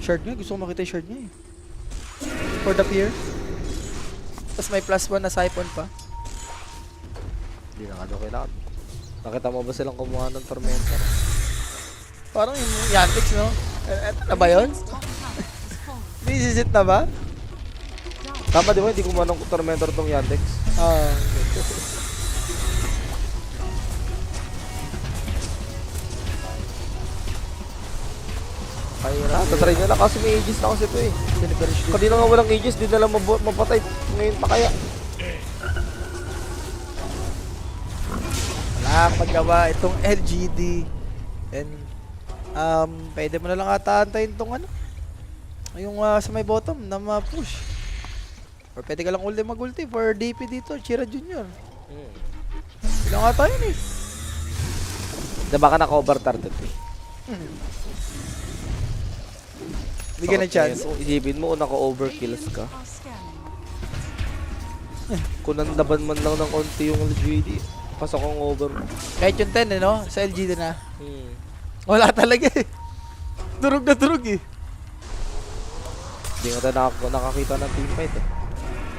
Shard niya, gusto ko makita yung shard niya eh. For the peer. Tapos may +1 na siphon pa. Hindi na nga kailangan. Nakita mo ba silang kumuha ng tormenta? Parang yung Yandex, no? Eto na ba yun? Visisit na ba? Tama di ba? Hindi kumuha ng tormentor tong Yandex. Tatry nila kasi may aegis na kasi ito eh. Kanina nga walang aegis, di nila mapatay. Ngayon pa kaya. Wala kang magawa itong LGD. And pwede mo na lang ata antayin itong ano. Yung sa may bottom na ma-push. Or pwede ka lang mag-ulti for DP dito, Chira Jr. Ilang ata yun eh. Diba ka naka-over target eh. Bigyan ng chance. Isipin mo kung naka-overkills ka. Kung nandaban man lang ng konti yung LGD, pasok ang over mo. Kahit yung 10 eh, no? Sa LGD na. Wala talaga eh. Durog na durog eh. Hindi nga tayo nakakita ng teamfight eh.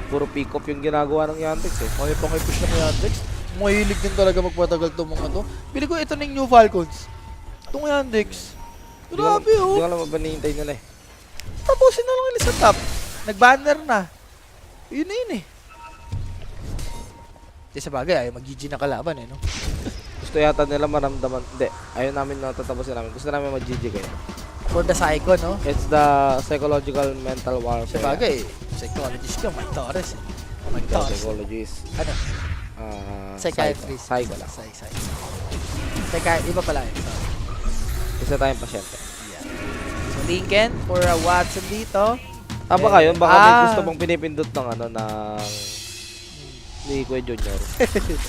Puro pick up yung ginagawa ng Yandex eh. May pang-push na kay Yandex. Mahilig din talaga magpatagal itong mga to. Pili ko ito ng New Falcons. Itong Yandex. Grabe oh. Hindi ko alam ba nihintay nila eh. Tapusin na lang nila sa top. Nag-banner na. Yun na yun eh. Di sa bagay, ayaw mag-GG na kalaban eh, no? Gusto yata nila maramdaman. Hindi, ayaw namin na tatapusin namin. Gusto namin mag-GG kayo. For the psycho, no? It's the psychological mental warfare. Sa bagay, psychologist ka, Mike Torres eh. Mike Torres. Psychologist. Ano? Psychiatrist. Psycho lang. Iba pala yun. Sorry. Isa tayong pasyente. Yeah. So, Lincoln for a Watson dito. Tama kayo, baka may gusto pang pinipindot ng ano, ng ni Kuya Junior.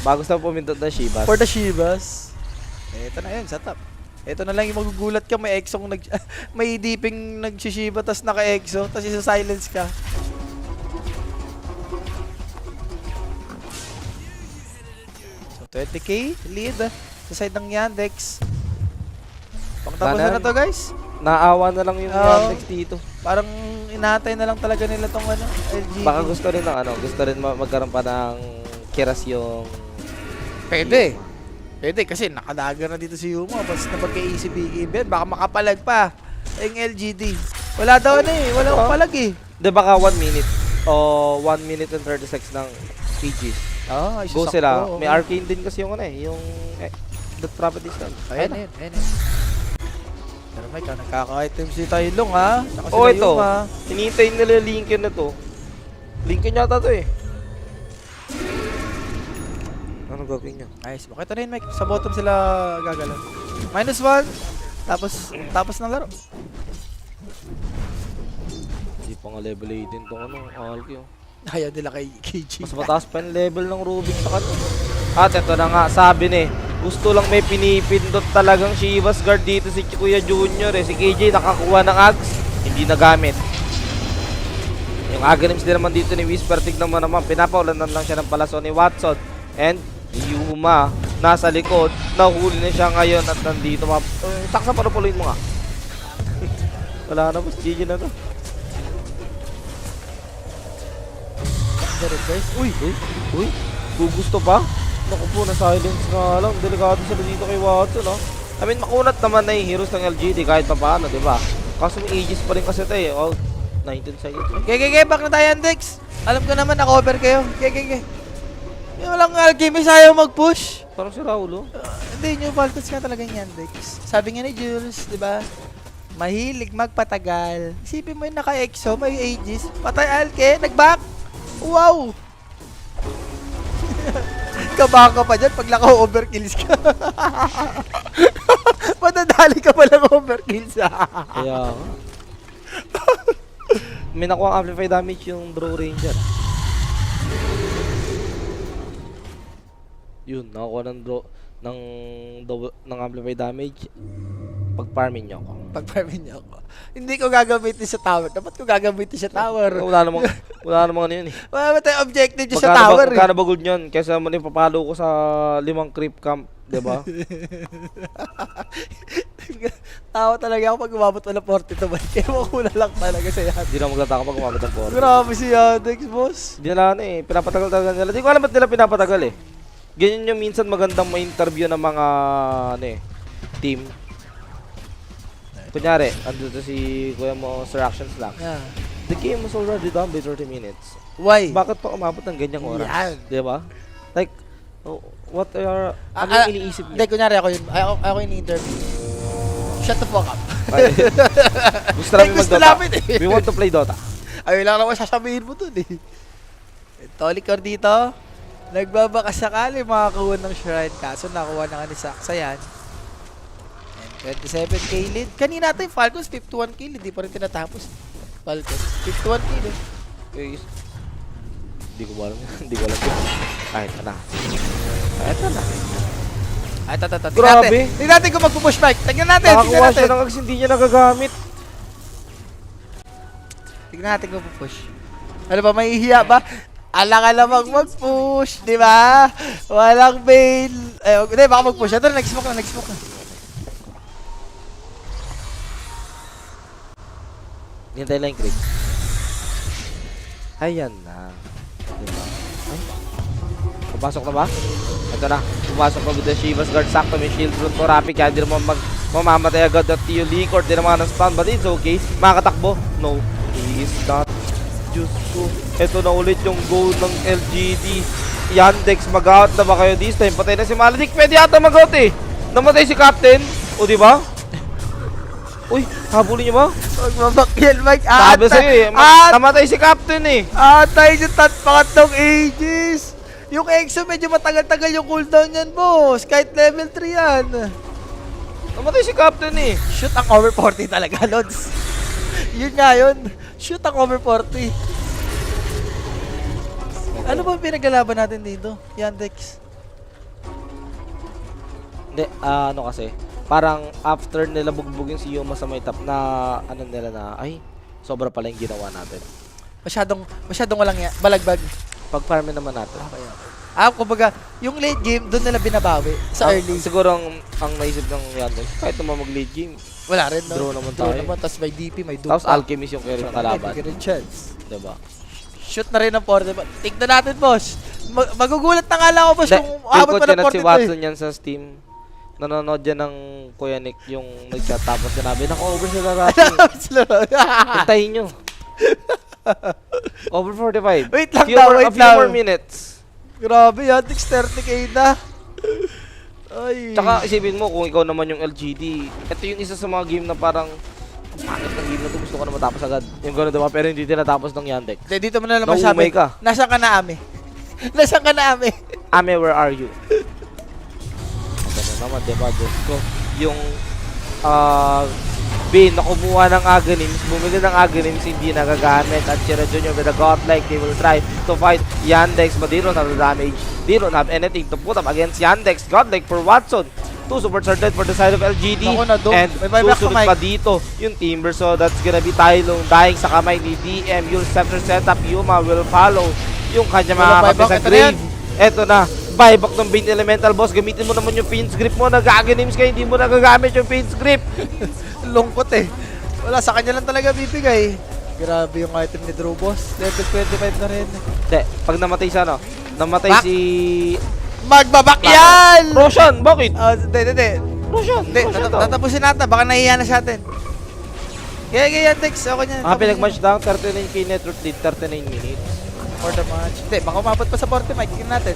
Bago sa pumindot ng Shibas. For the Shibas. Ito na yun, sa top. Ito na lang yung magugulat ka, may exong may deeping nagsishiba tas naka-exo, tas isa-silence ka. So 20k lead sa side ng Yandex. Pangtapusan na to, guys. Naawa na lang yung Oo. Yandex dito. Parang inaantay na lang talaga nila tong LGD. Baka gusto rin ng gusto rin magkaroon pa ng kiras yung Pwede. Pwede kasi nakadaga na dito si Yuma. Basta na magka-easy big event. Baka makapalag pa. Yung LGD. Wala daw wala akong palag eh. De baka 1 minute o 1 minute and 30 seconds ng Aegis. Ah, Go sila. May arcane din kasi yung yung the prophet is done. Ayan. Pero may nagkaka-item si Tailong ha. Saka Oh, sila ito. Yuma. Hinihintay nila yung Lincoln na to. Lincoln yata to eh. Ano gagawin niya? Nice. Bakit rin Mike? Sa bottom sila gagalaw. -1. Tapos ng laro. Hindi pa nga level 18 tong Alki. Ayaw nila kay KG. Mas mataas pa yung level ng Rubik sa kanya. At ito na nga, sabi ni, gusto lang may pinipindot talagang Chivas Guard dito si Kuya Junior eh. Si KJ nakakuha ng Ags, hindi nagamit. Yung Aganims din naman dito ni Whisper, tignan mo naman, pinapaulanan lang siya ng palaso ni Watson. And Yuma, nasa likod, nahuli na siya ngayon at nandito. Saksa pa na mo nga. Wala na, mas GG na to. Guys. Uy! Gugusto pa? Naku po, na-silence nga lang. Delikado sila dito kay Watson, no? I mean, makunat naman na yung heroes ng LGD kahit pa paano, di ba? Kaso may ages pa rin kasi ito eh. Oh, 19 seconds. Okay, back na tayo, Andex. Alam ko naman, na-cover kayo. Okay. Yung walang alchemy, ayaw mag-push. Parang si Raulo. Hindi, new Falcons nga talaga yung Yandex. Sabi nga ni Jules, di ba? Mahilig magpatagal. Isipin mo yung naka-exo, may ages. Patay alke, nag-back. Wow! Kabaka pa dyan pag naka-overkills ka. Madadali ka pa lang overkills. Kaya may nakuha ang amplify damage yung Draw Ranger. Yun, nakakuha ng amplify damage. Pag-farming niyo ako. Pag-farming niya ako. Hindi ko gagamitin sa tower. Dapat ko gagamitin sa tower. Wala namang ano yun eh. Wala ba tayong objective dyan sa tower? Magkano ba gold yun? Kesa mo papalo ko sa 5 creep camp, diba? Tawa talaga ako pag umabot wala 42 ba? Kaya makuna lang talaga sa yan. Hindi na magtataka pag umabot ng 4. Grabe si Yandex, boss. Hindi na eh. Pinapatagal-tagal nila. Hindi ko alam ba't nila pinapatagal eh. Ganyan yung minsan magandang ma-interview ng mga team. Kunyari, andito si Kuya mo Sir Actions lang. Yeah. The game was already done by 30 minutes. Why? Bakit pa umabot ng ganyang oras? Yan. Di ba? Like, what are, ano yung iniisip Hindi, niyo? kunyari ako yun. Ako yung interview. Shut the fuck up. Gusto namin Gusto mag-Dota. namin eh. We want to play Dota. Ayun lang naman sasabihin mo dun eh. Tolikor dito. Nagbabaka sakali makakuha ng shrine. Kaso nakuha na nga ni Saksa yan. And 27k lead. Kanina ito yung Falcons, 51k lead. Di pa rin tinatapos. Falcons, 51k lead. Guys, hindi ko alam. Hindi ko alam. Ay, ito na. Ito na. Ay, ito. Grabe. Tingnan natin kung magpupush bike. Tingnan natin. Nakakuha siya ng ags, hindi niya nagagamit. Tingnan natin kung pupush. Ano ba, mahihiya ba? Alang-alamang mag-push, di ba? Walang bail. Hindi, baka mag-push. Ito na, nag-smoke na. Hintay lang yung creep. Ayan na. Diba? Ay. Pumasok na ba? Ito na. Pumasok na with the Chivas Guard. Sakto may shield rune to Rapid. Kaya di naman mamamatay agad at Tio Licor. Di naman ng stun. But it's okay. Makakatakbo? No. He is not. Diyos ko. Ito na ulit yung goal ng LGD. Yandex, mag-out na ba kayo this time? Patay na si Maladik. Pwede yata mag-out eh. Namatay si Captain. O diba? Uy, habulin niyo ba? Magmamakial, Mike. Sabi sa'yo eh. Namatay si Captain eh. Atay yung pangatlong ages. Yung EXO medyo matagal-tagal yung cooldown yan, boss. Kahit level 3 yan. Namatay si Captain eh. Shoot ang over 40 talaga, Lods. Yun nga yun. Shoot ang over 40. Ano ba pinaglalaban natin dito, Yandex? Hindi, ano kasi, parang after nila bugbugin si Yuma sa may top na, ano nila na, ay, sobra pala yung ginawa natin. Masyadong walang balagbag. Pag-farmin naman natin. Okay. Kumbaga, yung late game, doon nila binabawi sa early. Siguro ang naisip ng Yandex, kahit naman mag-late game, Wala rin, no? draw naman Draw tayo. naman, tapos may DP, may Duke. Tapos Alchemist yung carry ng kalaban. Bigyan rin chance. Diba? Shoot na rin ng 40. Tignan natin, boss. Magugulat na nga lang ako, boss, kung abot Ikot pa ng yan at si 42 Watson yan sa Steam. Nanonood yan ng Kuya Nick yung nag-chat tapos sinabi, naka-over sila Rafi. Hintayin nyo. Over 45. Wait lang Few daw, more- wait A few lang. more minutes. Grabe, Yandex 30k na. Ay. Tsaka isipin mo kung ikaw naman yung LGD. Ito yung isa sa mga game na parang ang pangit ng game na to, gusto ko na matapos agad. Yung gano'n diba, pero hindi tinatapos ng Yandex. Dito mo na lang Naumay masabi. ka. Nasaan ka na, Ame? Nasaan ka na, Ame? Ame, where are you? Ano naman, diba, Diyos ko. Yung Bin na kumuha ng Aghanims, bumili ng Aghanims, hindi nagagamit. At Chira Jr. with a godlike, they will try to fight Yandex, but they don't have the damage. They don't have anything to put up against Yandex. Godlike for Watson. 2 supports are dead for the side of LGD. Ako na, And may buyback susunod pa, Mike. pa dito yung Timber. So that's gonna be Tylong dying sa kamay ni DM. Yung scepter setup, Yuma will follow yung kanya Wala mga kape buyback, sa ito na grave. Eto na, buyback ng Bane Elemental Boss. Gamitin mo naman yung Fiend's Grip mo. Nag-Aghanims ka, hindi mo nagagamit yung Fiend's Grip. Lungkot eh. Wala, sa kanya lang talaga bibigay. Grabe yung item ni Drew, boss. Level 25 na rin. Hindi, pag namatay siya, no? Namatay Back. si... Magbabak yan! Roshan, bakit? Hindi. Roshan, Hindi, tatapusin natin. Baka nahiya na siya atin. Kaya Yandex, okay niya. Pinag-match down, 39k network lead, 39 minutes. For the match. Hindi, baka umabot pa sa 40, Mike. Tingnan natin.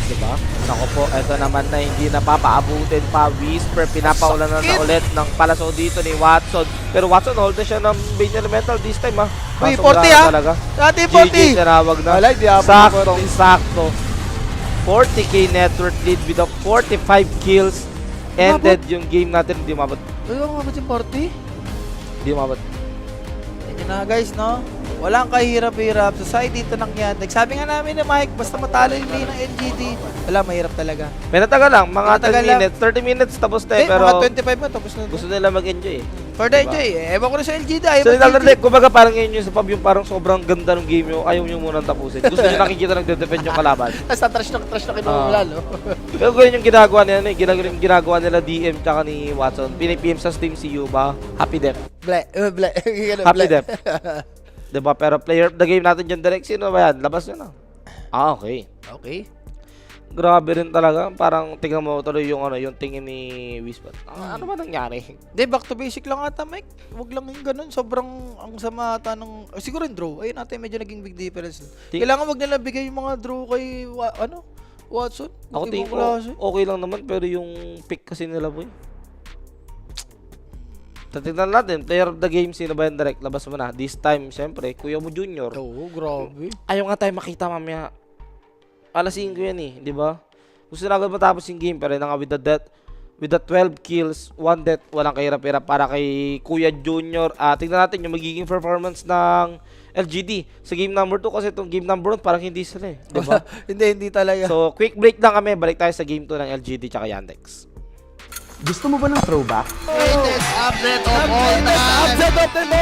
Diba? Naku po, eto naman na hindi na papaabutin pa. Whisper, pinapaulan na ulit ng palaso dito ni Watson. Pero Watson, hold na siya ng Bane Elemental this time, ha? Uy, Kaso 40 wala ha? talaga. Dati GG 40! tinawag na. Wala, hindi ako Sakto. 40k network lead with a 45 kills. Ended yung game natin. Hindi umabot. Uy, umabot yung 40? Hindi umabot. Yun na guys, no? Walang kahirap-hirap sa side dito ng Yandex. Sabi nga namin ni Mike, basta matalo yung main ng LGD, wala, mahirap talaga. May natagal lang. Mga Matagal 10 lang. minutes. 30 minutes tapos na eh. Pero Pero mga 25 na, tapos na. gusto nila mag-enjoy eh. For the enjoy, ewan ko na sa LGD. Ayaw So, mag-LGD. nalala, kumbaga parang ngayon yung sa pub, yung parang sobrang ganda ng game nyo, ayaw nyo munang tapusin. Gusto nyo nakikita nag-defend yung kalaban. Tapos trash na kinuha lalo. Pero ganyan yung ginagawa nila, ginagawa nila DM tsaka ni Watson. Pinipm sa Steam si Yuba, happy death. Happy death. Diba? Pero player of the game natin dyan direct, sino ba yan? Labas nyo na. Okay. Okay. Grabe rin talaga. Parang tingnan mo tuloy yung yung tingin ni Whisper. Ano ba nangyari? Hindi, back to basic lang ata, Mike. Huwag lang yung ganun. Sobrang ang sama ata ng... siguro yung draw. Ayun natin, medyo naging big difference. Kailangan wag nila bigay yung mga draw kay... Watson. Ako tingin ko, okay lang naman. Pero yung pick kasi nila, boy. Tatignan natin, player of the game, sino ba yung direct? Labas mo na. This time, syempre, Kuya mo Junior. Oo, grabe. Ayaw nga tayo makita mamaya. Alas 5 yan eh, di ba? Gusto na agad matapos yung game, pero nga with the 12 kills, 1 death, walang kahirap-hirap para kay Kuya Junior. Tignan natin yung magiging performance ng LGD sa game number 2 kasi itong game number 1 parang hindi sila eh, di ba? hindi talaga. So, quick break lang kami. Balik tayo sa game 2 ng LGD tsaka Yandex. Gusto mo ba ng throwback? Latest update of all time.